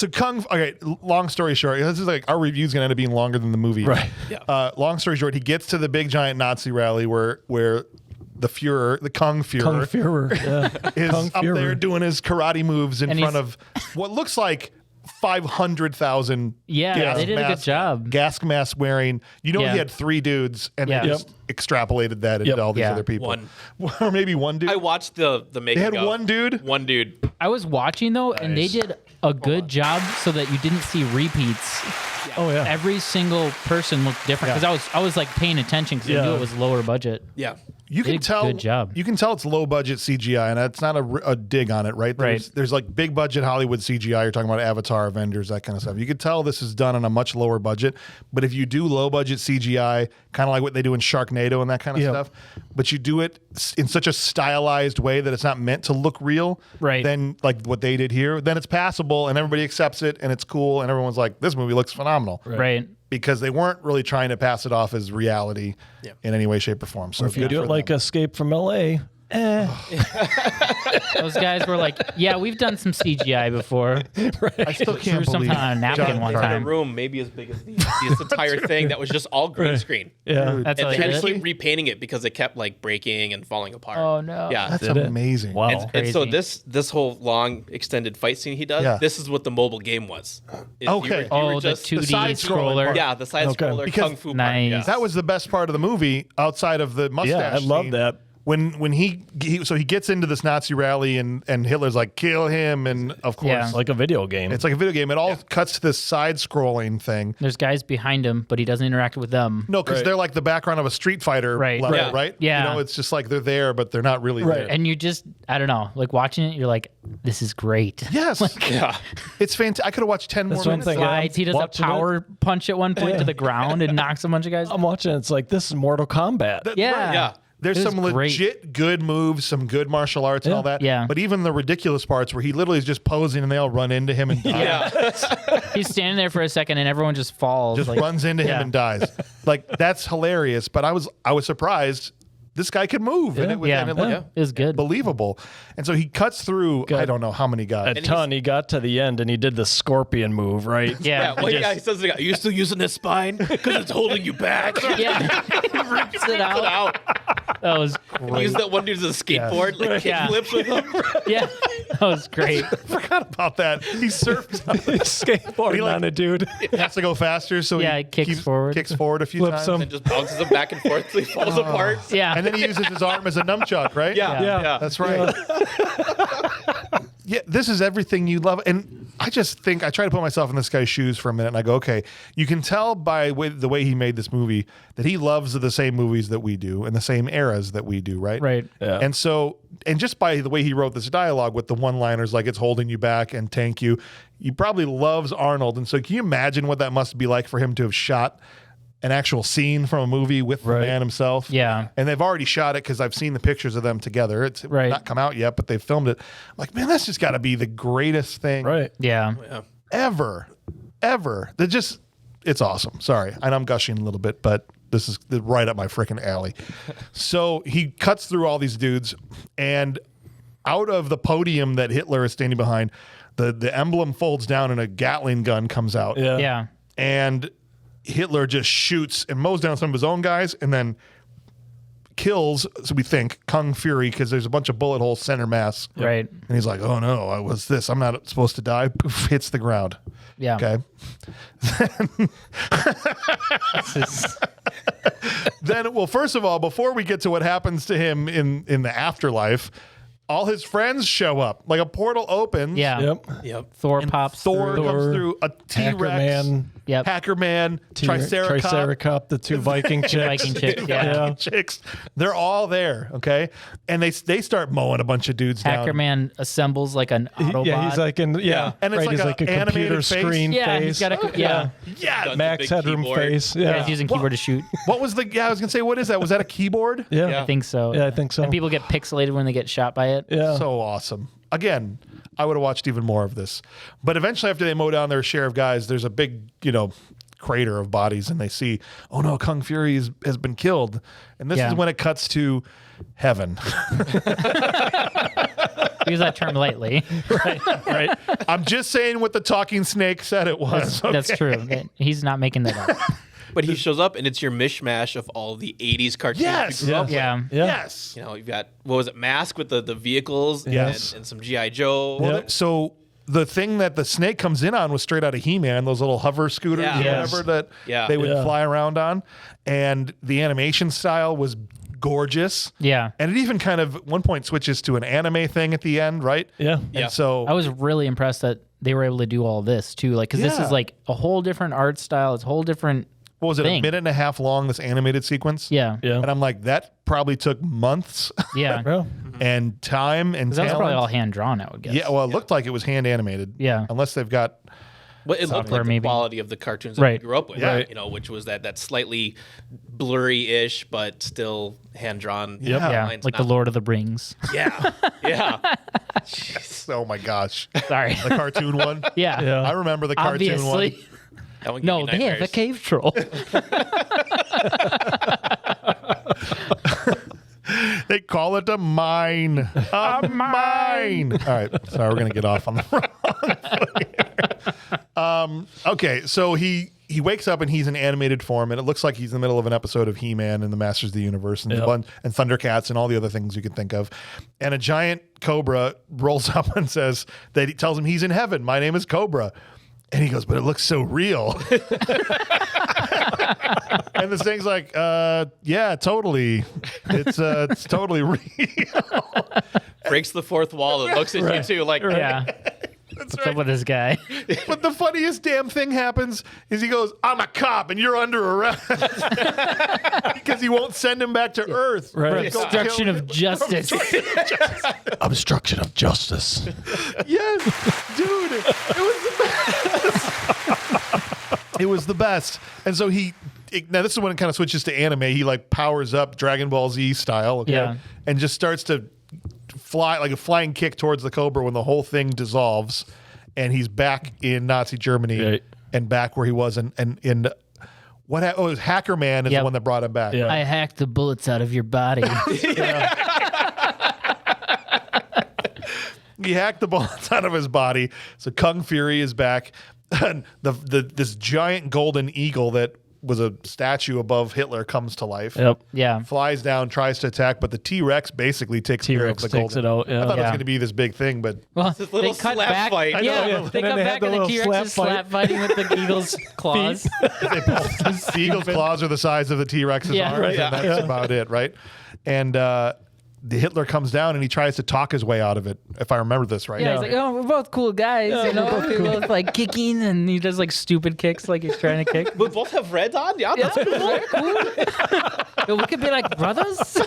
okay, long story short, this is like our review's gonna end up being longer than the movie. Right. Yeah. Long story short, he gets to the big giant Nazi rally where the Fuhrer, the Kung Fuhrer, Kung Fuhrer. Yeah. is Kung up there Fuhrer. doing his karate moves in And front he's- of what looks like 500,000. Yeah, they did a good job. Gas mask wearing. You know, Yeah. he had 3 dudes, and Yeah. they just extrapolated that into Yep. all these Yeah. other people. One. Or maybe one dude. I watched the making. They had of. one dude? One dude. I was watching though, and they did a good job so that you didn't see repeats. Oh yeah. Every single person looked different because I was like paying attention because I Yeah. knew it was lower budget. Yeah. You They can did a tell. good job. You can tell it's low budget CGI, and that's not a dig on it, right? There's like big budget Hollywood CGI. You're talking about Avatar, Avengers, that kind of stuff. You can tell this is done on a much lower budget. But if you do low budget CGI, kind of like what they do in Sharknado and that kind of Yep. stuff, but you do it in such a stylized way that it's not meant to look real, Right. Then like what they did here, then it's passable and everybody accepts it and it's cool and everyone's like, this movie looks phenomenal, Right. because they weren't really trying to pass it off as reality in any way, shape, or form. So If you good do for it like them. Escape from LA, Those guys were like, yeah, we've done some CGI before. I still Threw can't something believe on a napkin John one Carter. A time. room maybe as big as this entire thing that was just all green screen. yeah. That's And all they they had to did. keep repainting it because it kept like breaking and falling apart. Oh no. Yeah. That's Did it? amazing. Wow. And so Crazy. this whole long extended fight scene he does, Yeah. this is what the mobile game was. Okay. Oh, the just 2D side scroller. scroller. yeah, the side scroller Because- kung fu part. Nice. Yeah. That was the best part of the movie outside of the mustache. Yeah, I love scene. that. When he gets into this Nazi rally and Hitler's like, kill him, and of course Yeah. Like a video game. it's like a video game. It all cuts to this side scrolling thing. There's guys behind him, but he doesn't interact with them. No, because they're like the background of a Street Fighter Right. level, Yeah. right? Yeah. You know, it's just like they're there, but they're not really there. And you just, I don't know, like watching it, you're like, this is great. Yes, Yeah. it's fantastic. I could have watched 10 more That's one minutes. thing. Slides. He does a Watching it. power punch at one point to the ground and knocks a bunch of guys. I'm watching. It's like this is Mortal Kombat. Yeah. Yeah. There's It was some great. legit good moves, some good martial arts and all that. Yeah. But even the ridiculous parts where he literally is just posing and they all run into him and die. Yeah. He's standing there for a second and everyone just falls. Just like, runs into him yeah. and dies. Like that's hilarious. But I was surprised this guy could move and it was, Yeah, and it looked it was good. believable. And so he cuts through I don't know how many guys. A ton. He got to the end and he did the scorpion move, right? Yeah. Well, yeah, he says, "Are you still using this spine? Because it's holding you back." Yeah. He rips it out. That was He great. used that one dude as a skateboard, like kick Yeah. flips with him. Yeah. That was great. forgot about that. He surfs. Skateboarding He, like- on a dude. He has to go faster, so Yeah, he he kicks forward. kicks forward a few Flips times. him. And just bounces him back and forth till he falls apart. Yeah. And then he uses his arm as a nunchuck, right? Yeah. Yeah. That's right. Yeah, this is everything you love. And I just think, I try to put myself in this guy's shoes for a minute and I go, okay, you can tell by the way he made this movie that he loves the same movies that we do and the same eras that we do, right? Right. Yeah. And so, and just by the way he wrote this dialogue with the one-liners like it's holding you back and tank you, he probably loves Arnold. And so can you imagine what that must be like for him to have shot an actual scene from a movie with the Right. man himself? Yeah. And they've already shot it because I've seen the pictures of them together. It's Right. not come out yet, but they filmed it. I'm like, man, that's just got to be the greatest thing Right. Yeah. Yeah. ever. It's awesome. Sorry. And I'm gushing a little bit, but this is right up my freaking alley. So he cuts through all these dudes, and out of the podium that Hitler is standing behind, the emblem folds down and a Gatling gun comes out. Yeah. Yeah. And Hitler just shoots and mows down some of his own guys and then kills, so we think, Kung Fury, because there's a bunch of bullet holes center mass. Right. And he's like, oh no, I was this. I'm not supposed to die. Poof, hits the ground. Yeah. Okay. Then, well, first of all, before we get to what happens to him in the afterlife, all his friends show up. Like a portal opens. Yeah. Yep. Yep. Thor pops Thor through. comes through, a T-Rex. Hackerman. Yep. Hackerman, Triceratops. Triceratops, the two Viking chicks. Viking chicks, yeah. Chicks. They're all there, okay? And they start mowing a bunch of dudes down. Hackerman assembles like an Autobot. Yeah, he's like in And it's he's like a a computer animated face. screen Yeah, face. he's got a yeah. Yeah. Max big headroom keyboard. face. Yeah, Yeah. he's using keyboard to shoot. What was the? Yeah, I was gonna say, what is that? Was that a keyboard? Yeah. I think so. Yeah, I think so. And people get pixelated when they get shot by it. Yeah. So awesome. Again, I would have watched even more of this. But eventually, after they mow down their share of guys, there's a big, crater of bodies, and they see, oh no, Kung Fury has been killed. And this is when it cuts to heaven. Use that term lightly. Right. I'm just saying what the talking snake said it was. That's true. He's not making that up. But he shows up and it's your mishmash of all the 80s cartoons. Yes. we grew up with. Yeah. Yes. You've got, what was it, Mask with the vehicles Yes. and some G.I. Joe. Well, so the thing that the snake comes in on was straight out of He-Man, those little hover scooters Yeah. or Yes. whatever that they would fly around on. And the animation style was gorgeous. Yeah. And it even kind of at one point switches to an anime thing at the end, right? Yeah. Yeah. And so I was really impressed that they were able to do all this too. Like, because this Yeah. is like a whole different art style. It's a whole different. what was it, thing. a minute and a half long, this animated sequence? Yeah. Yeah. And I'm like, that probably took months Yeah. Well, and time and That was talent. probably all hand drawn, I would guess. Yeah, well, it looked like it was hand animated. Yeah. Unless they've got Well, it looked Software, like maybe. the quality of the cartoons that Right. we grew up with, Yeah. which was that slightly blurry-ish, but still hand-drawn. Yeah. Yeah. lines, Like the not- Lord of the Rings. Yeah, yeah. oh my gosh. Sorry. The cartoon one. Yeah. Yeah. I remember the cartoon Obviously. one. That one gave No, me they have a nightmares. cave troll. They call it a mine. A mine. All right. Sorry, we're going to get off on the wrong foot here. Okay, so he wakes up and he's in animated form, and it looks like he's in the middle of an episode of He-Man and the Masters of the Universe and, and Thundercats and all the other things you could think of. And a giant cobra rolls up and says that he tells him he's in heaven. My name is Cobra. And he goes, but it looks so real. And this thing's like, yeah, totally. It's totally real. Breaks the fourth wall and looks at you too, like, Yeah. That's What's up with this guy? But the funniest damn thing happens is he goes, I'm a cop and you're under arrest. Because he won't send him back to Earth. Right. Go Obstruction kill him. of justice. obstruction of justice. Yes, dude. It was the best. And so now this is when it kind of switches to anime. He like powers up Dragon Ball Z style, okay? Yeah. And just starts to fly like a flying kick towards the Cobra when the whole thing dissolves, and he's back in Nazi Germany Right. and back where he was. And what? It was Hackerman is Yep. the one that brought him back. Yeah. I hacked the bullets out of your body. He hacked the bullets out of his body. So Kung Fury is back. And this giant golden eagle that was a statue above Hitler comes to life. Yep. Yeah. Flies down, tries to attack, but the T-Rex basically takes care of T-Rex the takes golden. it out. Yeah. I thought it was Yeah. going to be this big thing, but Well, This little they cut slap back. fight. I Yeah, know, yeah. they And cut then they had back the and the little T-Rex slap is slap fighting with the eagle's claws. the eagle's claws are the size of the T-Rex's Yeah. arms, Right. and that's about it, right? And the Hitler comes down and he tries to talk his way out of it, if I remember this right. Yeah, he's like, oh, we're both cool guys, you know? We're both like kicking, and he does like stupid kicks, like he's trying to kick. we both have red on? Yeah, that's cool. Very cool. Yo, we could be like brothers.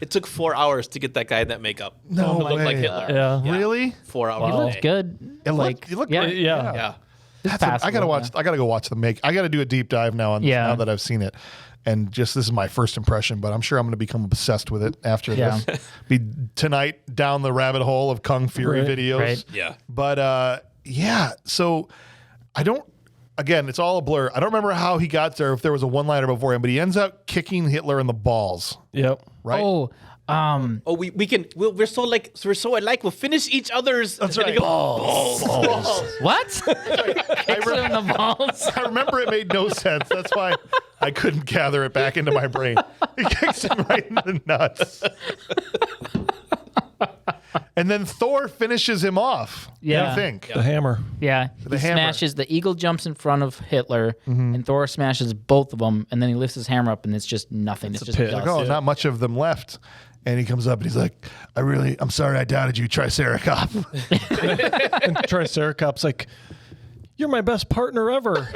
It took 4 hours to get that guy in that makeup. No to look like way. Hitler. Yeah. Really? 4 hours. He a looked day. good. It Like, looked yeah, great. Yeah. Yeah. it's I passable, gotta watch. yeah. I gotta go watch the make. I gotta do a deep dive now on Yeah. now that I've seen it, and just this is my first impression. But I'm sure I'm gonna become obsessed with it after Yeah. this. Be tonight down the rabbit hole of Kung Fury Right. videos. Right. Yeah. But yeah. So I don't. Again, it's all a blur. I don't remember how he got there. If there was a one-liner before him, but he ends up kicking Hitler in the balls. Yep. Right. Oh, Oh, we can. We're so alike. We'll finish each other's. That's and right. he goes, balls. what? Kicks him in the balls. I remember it made no sense. That's why I couldn't gather it back into my brain. He kicks him right in the nuts. And then Thor finishes him off. Yeah. I think. The hammer. Yeah, The he hammer. smashes. The eagle jumps in front of Hitler, and Thor smashes both of them, and then he lifts his hammer up, and it's just nothing. It's just pit. dust. Like, oh, not much of them left. And he comes up and he's like, I'm sorry I doubted you, Triceratops. And Triceratops like, You're my best partner ever.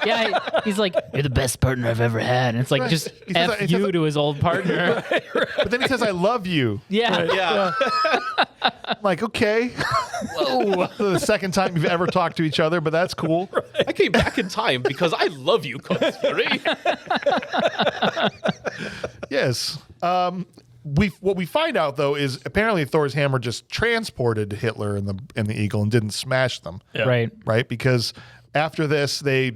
Yeah. He's like, you're the best partner I've ever had. And it's like, just He says- F he you says- to his old partner. But then he says, I love you. Yeah. Yeah. I'm like, okay. Whoa. The second time you've ever talked to each other, but that's cool. I came back in time because I love you, Kung Fury. Yes. What we find out though is apparently Thor's hammer just transported Hitler and the eagle and didn't smash them. Yeah. Right. Because after this, they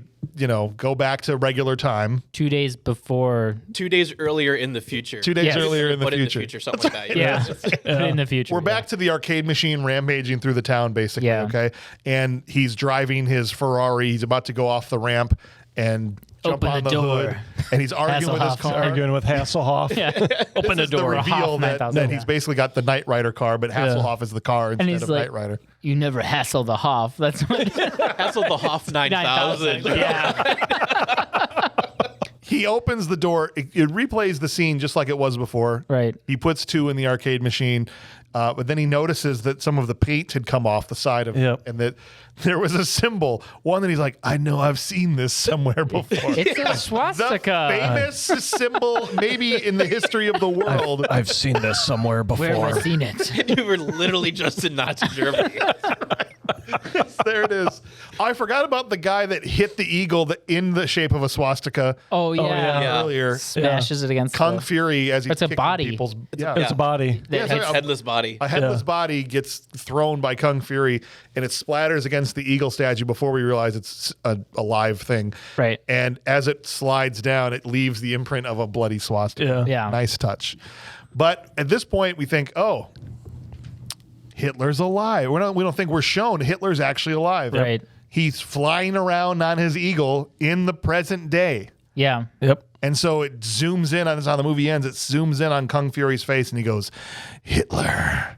go back to regular time. 2 days before. 2 days earlier in the future. 2 days Yes. earlier in the Put future. something like that. Yeah. In the future. We're back to the arcade machine rampaging through the town, basically. Yeah. Okay, and he's driving his Ferrari. He's about to go off the ramp and jump Open on the the door. hood, and he's arguing with his Hasselhoff's car. Arguing with Hasselhoff. Yeah. Open the This is the door. reveal Hoff that 9000. he's basically got the Knight Rider car, but Hasselhoff is the car And instead he's of like, Knight Rider. you never hassle the Hoff. That's what. Hassel the Hoff 9000. Yeah. He opens the door. It replays the scene just like it was before. Right. He puts 2 in the arcade machine, but then he notices that some of the paint had come off the side of Yep. it, and that there was a symbol. One that he's like, I know I've seen this somewhere before. It's a The swastika. famous symbol, maybe in the history of the world. I've seen this somewhere before. Where have I seen it? You were literally just in Nazi Germany. There it is. I forgot about the guy that hit the eagle in the shape of a swastika Oh, yeah. yeah. earlier. Smashes it against Kung the... Fury as he's It's a kicking body. people's. Yeah. It's a body. Yeah, sorry, Headless body. a headless body gets thrown by Kung Fury, and it splatters against the eagle statue before we realize it's a live thing. Right. And as it slides down, it leaves the imprint of a bloody swastika. Yeah. Yeah. Nice touch. But at this point, we think, oh, Hitler's alive. We don't think we're shown Hitler's actually alive. Right. He's flying around on his eagle in the present day. Yeah. Yep. And so it zooms in on how the movie ends. It zooms in on Kung Fury's face, and he goes, Hitler.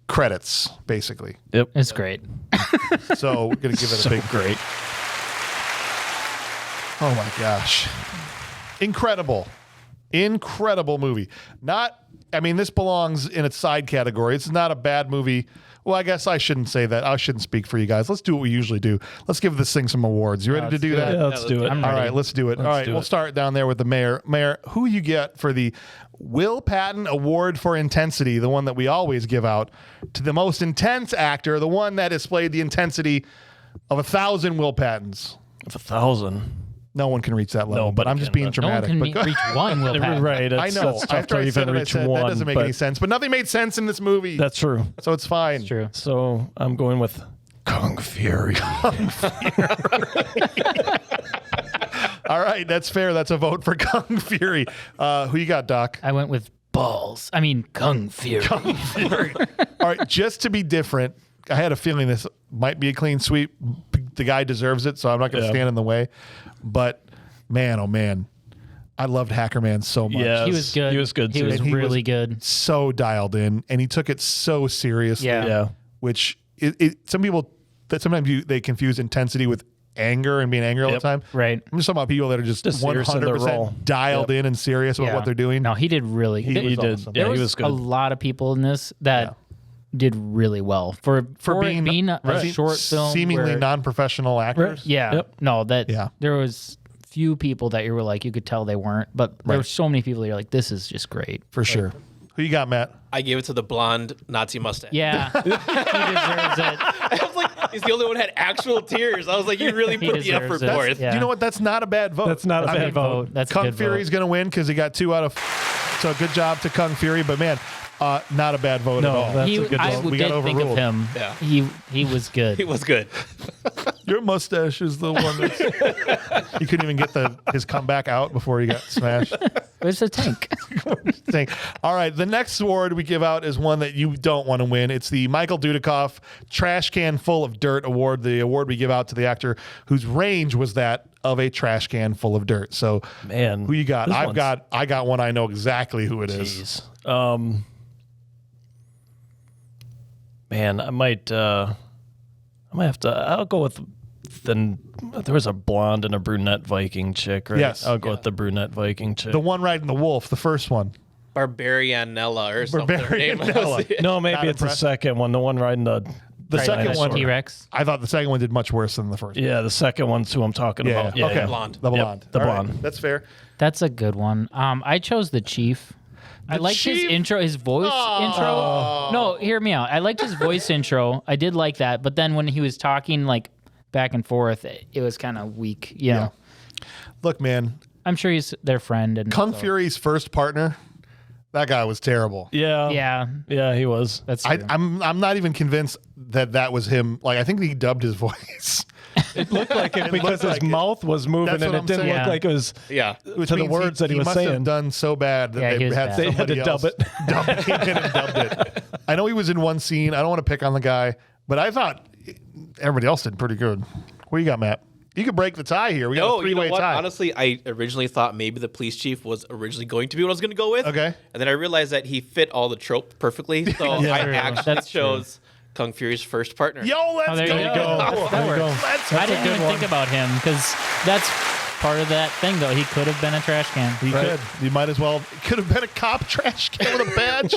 Credits, basically. Yep. It's great. So we're gonna give it a big Great. Oh my gosh. Incredible movie. This belongs in its side category. It's not a bad movie. Well, I guess I shouldn't say that. I shouldn't speak for you guys. Let's do what we usually do. Let's give this thing some awards. You ready to do that? Yeah, let's do it. I'm All ready. right, let's do it. All right, do we'll it. start down there with the mayor. Mayor, who you get for the Will Patton Award for Intensity, the one that we always give out to the most intense actor, the one that displayed the intensity of 1,000 Will Pattons. Of 1,000. No one can reach that level, but Nobody I'm just can, being but- No one dramatic. can reach one Will Patton. Right. I know. That's tough After to I said even it, I reach said one. that doesn't make but any sense. But nothing made sense in this movie. That's true. So it's fine. It's true. So I'm going with Kung Fury. All right, that's fair. That's a vote for Kung Fury. Who you got, Doc? I went with Kung Fury. All right, just to be different, I had a feeling this might be a clean sweep. The guy deserves it, so I'm not going to stand in the way. But man, oh man, I loved Hackerman so much. Yeah. He was good. He was good, He too. was And he really was- good. So dialed in, and he took it so seriously. Yeah. Yeah. Which some people that sometimes they confuse intensity with anger and being angry all the Yep. time. Right. I'm just talking about people that are just serious in their 100% role. dialed in and serious about Yeah. what they're doing. No, he did really. He there was He did. awesome. Yeah, there he was a good. lot of people in this that did really well for being being a short film. seemingly where- non-professional actors. Yeah. Yep. No, that Yeah. there was few people that you were like, you could tell they weren't, but there were so many people that you're like, this is just great. For sure. Who you got, Matt? I gave it to the blonde Nazi mustache. Yeah. he deserves it. I was like, he's the only one who had actual tears. I was like, you really He put the deserves effort it. forth. Yeah. You know what? That's not a bad vote. That's not a I bad mean, vote. That's a Kung good Fury's vote. going to win because he got 2 out of. So good job to Kung Fury, but man, not a bad vote No, at all. that's He, a good I vote. We did got think of overruled. him. Yeah. He was good. He was good. Your mustache is the one that's. He couldn't even get his comeback out before he got smashed. It's a tank. Thing. All right, the next award we give out is one that you don't want to win. It's the Michael Dudikoff Trash Can Full of Dirt Award, the award we give out to the actor whose range was that of a trash can full of dirt. So, Man, who you got? this I one's- got one. I know exactly who it is. Jeez. Man, I might have to. I'll go with there was a blonde and a brunette Viking chick, right? Yes. I'll go with the brunette Viking chick. The one riding the wolf, the first one. Barbarianella or something. Her name was. Barbarianella. no, maybe Not it's the impressed. second one. The one riding the The second one, T-Rex. I thought the second one did much worse than the first. Yeah, the second one's who I'm talking about. Yeah, okay. yeah. Blonde. The blonde. the All right, blonde. That's fair. That's a good one. I chose the Chief. I liked his Chief? intro, his voice intro. No, hear me out. I liked his voice intro. I did like that, but then when he was talking like back and forth, it was kind of weak. You know, Look, man, I'm sure he's their friend. And Kung Fury's first partner, that guy was terrible. Yeah, he was. That's true. I'm not even convinced that was him. Like, I think he dubbed his voice. It looked like it because his mouth was moving That's and what it I'm didn't saying. look like it was Yeah. Which to the means words that he was must have saying. done so bad that Yeah, he they was had bad. They had to somebody else dub it. came in and dubbed it. I know he was in one scene. I don't want to pick on the guy, but I thought everybody else did pretty good. What you got, Matt? You could break the tie here. We got a No, you three-way know what? tie. Honestly, I originally thought maybe the police chief was originally going to be what I was going to go with. Okay. And then I realized that he fit all the trope perfectly. So I true. actually That's chose Kung Fury's first partner. Yo, let's there go. you go. There you go. I didn't even think about him because that's part of that thing, though. He could have been a trash can. He could. You might as well. Could have been a cop trash can with a badge.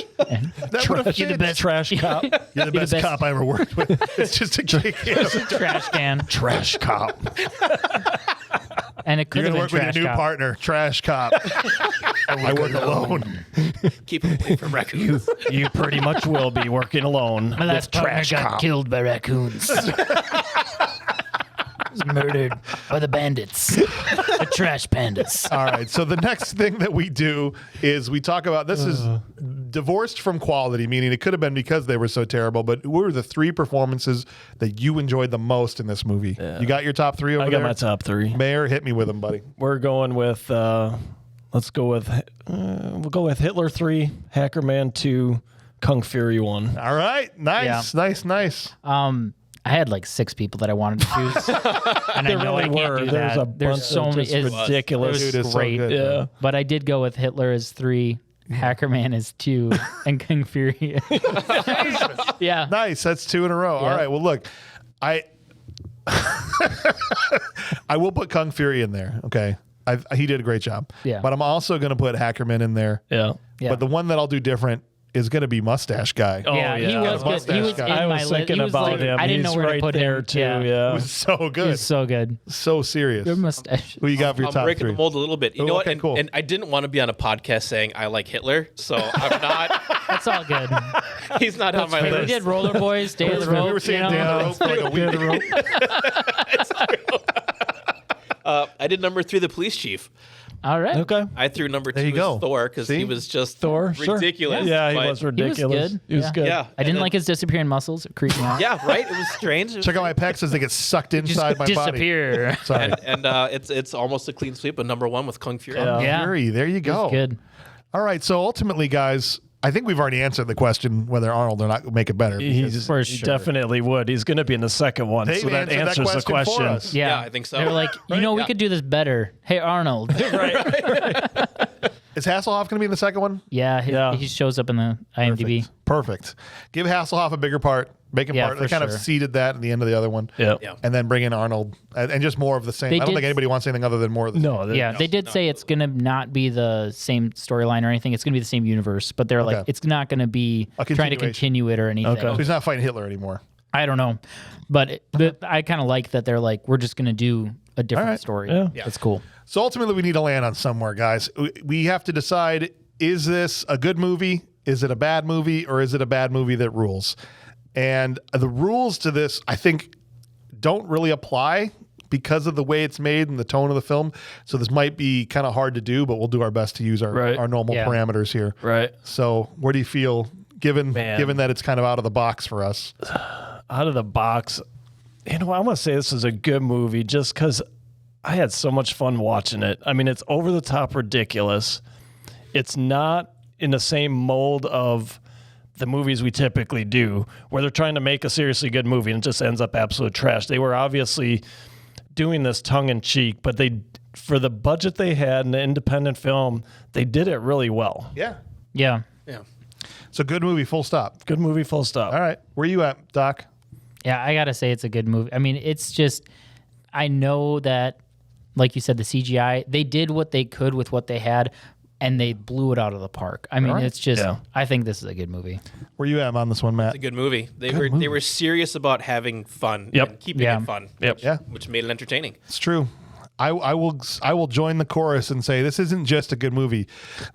That would have You're the fit. best trash cop. You're the best cop I ever worked with. It's just a Trash can. trash cop. And it could You're have gonna been work with your trash new cop. partner, trash cop. I work alone. Keep him away from raccoons. You pretty much will be working alone. My last partner got killed by raccoons. Was murdered by the bandits, the trash pandas. All right. So the next thing that we do is we talk about this is divorced from quality, meaning it could have been because they were so terrible. But what were the three performances that you enjoyed the most in this movie? You got your top three over I there? got my top three. Mayor, hit me with them, buddy. We're going with, let's go with, we'll go with Hitler 3, Hackerman 2, Kung Fury 1. All right. Nice, nice. I had like 6 people that I wanted to choose, and I know I can't do There's that. a bunch There's so of many. just It's ridiculous. Dude, it's so great. good. Yeah. But I did go with Hitler as 3, Hackerman as 2, and Kung Fury. Yeah. Nice. That's 2 in a row. All Yeah. right. Well, look, I will put Kung Fury in there. Okay. He did a great job. Yeah. But I'm also going to put Hackerman in there. Yeah. Yeah. But the one that I'll do different is going to be Mustache Guy. Oh, Yeah, he was good. Mustache He was guy. in I my was list. thinking He was about like, him. I didn't know He's where right to put there him. too. Yeah. It Yeah. was so good. He's so good. So serious. Your mustache. Who you got for your I'm top breaking 3? the mold a little bit. You Oh, know okay, what? cool. And I didn't want to be on a podcast saying I like Hitler, so I'm not. That's all good. He's not on my Hey, we list. did Roller Boys, Day of the Rope. We were saying you know? Dan the Rope for like a week. I did number 3, the police chief. All right. Okay. I threw number 2 you go. as Thor because See? he was just Thor, sure. ridiculous. Yeah, he but- was He was ridiculous. good. He was Yeah. good. Yeah, I didn't and like his disappearing muscles. It creeped me out. Yeah, right. It was strange. Check out my pecs as they get sucked inside my body. disappear. Sorry. and it's almost a clean sweep, but number 1 with Kung Fury. Yeah. Yeah. Fury, there you go. Good. All right. So ultimately, guys, I think we've already answered the question whether Arnold or not would make it better. For He sure. definitely would. He's going to be in the second one, They've so that answered that answers the question for question. us. Yeah. Yeah, I think so. They were like, you know, we Yeah. could do this better. Hey, Arnold. Is Hasselhoff going to be in the second one? Yeah, Yeah. he shows up in the IMDb. Perfect. Give Hasselhoff a bigger part. Make him Yeah, part. They for kind of sure. seeded that in the end of the other one. Yeah. Yeah. And then bring in Arnold and just more of the same. They I don't did- think anybody wants anything other than more of the same. No. Yeah, they did say it's going to not be the same storyline or anything. It's going to be the same universe, but they're like, Okay. it's not going to be A trying to continuation. continue it or anything. Okay. So he's not fighting Hitler anymore. I don't know. But I kind of like that they're like, we're just going to do a different All right. story. Yeah. That's cool. So ultimately, we need to land on somewhere, guys. We have to decide, is this a good movie? Is it a bad movie? Or is it a bad movie that rules? And the rules to this, I think, don't really apply because of the way it's made and the tone of the film. So this might be kind of hard to do, but we'll do our best to use our, Right. our normal Yeah. parameters here. Right. So where do you feel, given Man. that it's kind of out of the box for us? Out of the box, you know, I want to say this is a good movie just because I had so much fun watching it. I mean, it's over the top ridiculous. It's not in the same mold of the movies we typically do, where they're trying to make a seriously good movie and it just ends up absolute trash. They were obviously doing this tongue in cheek, but they, for the budget they had in the independent film, they did it really well. Yeah. Yeah. Yeah. So good movie, full stop. Good movie, full stop. All right. Where you at, Doc? Yeah, I got to say it's a good movie. I mean, it's just, I know that, like you said, the CGI, they did what they could with what they had. and they blew it out of the park. I mean, right. it's just. I think this is a good movie. Where you at on this one, Matt? It's a good movie. They were serious about having fun and keeping it fun. Which made it entertaining. It's true. I will join the chorus and say this isn't just a good movie.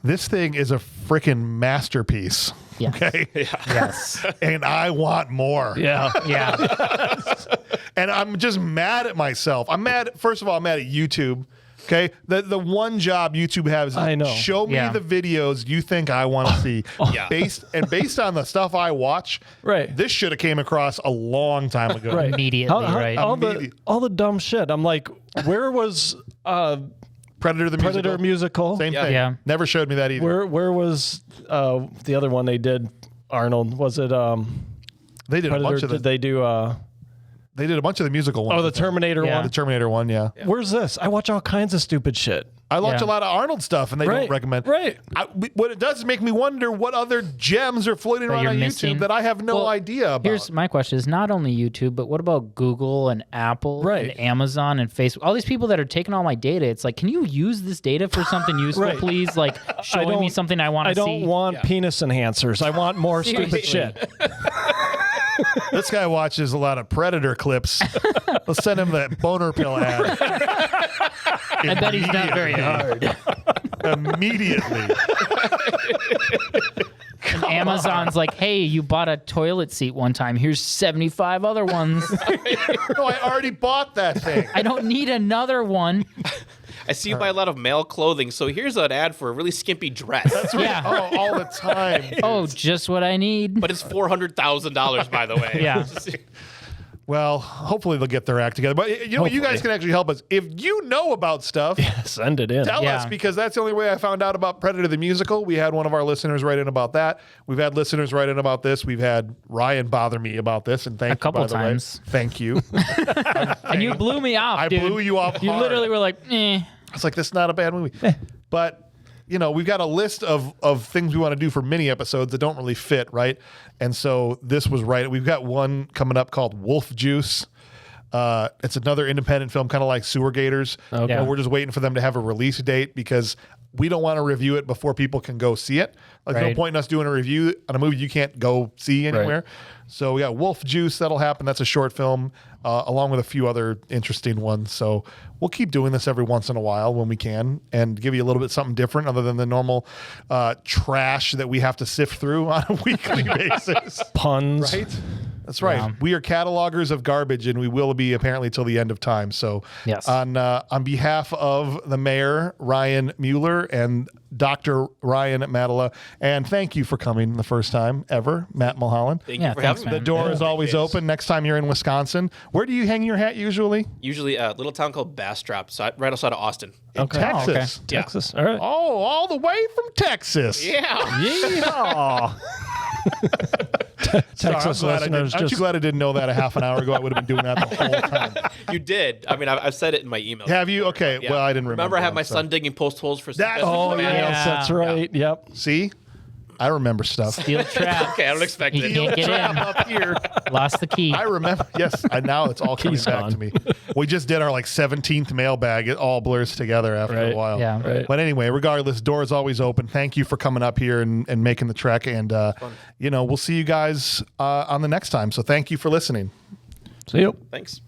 This thing is a freaking masterpiece. Yeah. Okay. Yes. And I want more. Yeah. Yeah. And I'm just mad at myself. I'm mad. First of all, I'm mad at YouTube. Okay. The one job YouTube has is show me the videos you think I want to see. Based on the stuff I watch, this should have came across a long time ago. Right. Immediately, right? All the dumb shit. I'm like, where was Predator the musical? Same thing. Yeah. Never showed me that either. Where was the other one they did? Arnold, was it? They did Predator, a bunch of did they do? They did a bunch of the musical ones. Oh, the Terminator one. The Terminator one, yeah. Where's this? I watch all kinds of stupid shit. I watch a lot of Arnold stuff, and they don't recommend. Right. What it does is make me wonder what other gems are floating around on missing. YouTube that I have no idea about. Here's my question: is not only YouTube, but what about Google and Apple and Amazon and Facebook? All these people that are taking all my data. It's like, can you use this data for something useful, please? Like showing me something I want to see. I don't want penis enhancers. I want more stupid shit. This guy watches a lot of Predator clips. Let's send him that boner pill ad. I bet he's not very hard. Immediately. And Amazon's like, hey, you bought a toilet seat one time. Here's 75 other ones. No, I already bought that thing. I don't need another one. I see you buy a lot of male clothing, so here's an ad for a really skimpy dress. That's right. Yeah. Oh, all the time. Dude. Oh, just what I need. But it's $400,000, by the way. Yeah. Well, hopefully they'll get their act together. But you know what? You guys can actually help us. If you know about stuff, send it in. Tell us, because that's the only way I found out about Predator the musical. We had one of our listeners write in about that. We've had listeners write in about this. We've had Ryan bother me about this, and thank you, couple by the times. way. Thank you. And you blew me off, dude. I blew you off You hard. literally were like, eh. It's like, this is not a bad movie. But, you know, we've got a list of things we want to do for mini episodes that don't really fit, right? And so this was right. We've got one coming up called Wolf Juice. It's another independent film, kind of like Sewer Gators. Okay. We're just waiting for them to have a release date because we don't want to review it before people can go see it. Like, no point in us doing a review on a movie you can't go see anywhere. Right. So we got Wolf Juice. That'll happen. That's a short film, along with a few other interesting ones. So we'll keep doing this every once in a while when we can and give you a little bit something different other than the normal trash that we have to sift through on a weekly basis. Puns. Right? That's right. Yeah. We are catalogers of garbage, and we will be apparently till the end of time. So, Yes. On behalf of the mayor, Ryan Mueller, and Dr. Ryan Matala, and thank you for coming the first time ever, Matt Mulholland. Thank you for thanks, having me. The door is always open. Next time you're in Wisconsin, where do you hang your hat usually? Usually a little town called Bastrop, right outside of Austin. In Texas. Yeah. Texas. All right. Oh, all the way from Texas. Yeah. Yeehaw. Texas Sorry, listeners, aren't you glad I didn't know that a half an hour ago? I would have been doing that the whole time. You did. I mean, I've said it in my email. Have you? Okay. Yeah. Well, I didn't remember. I had my so. son digging post holes for That's suggestions oh, for yeah. Matt. Yes, that's right. Yep. See? I remember stuff. Steel trap. Okay, I don't expect You it. can't get in. Up here. Lost the key. I remember. Yes, now it's all coming Keys back gone. to me. We just did our 17th mailbag. It all blurs together after a Right. while. Yeah. Right. But anyway, regardless, door is always open. Thank you for coming up here and making the trek. And, we'll see you guys on the next time. So thank you for listening. See you. Thanks.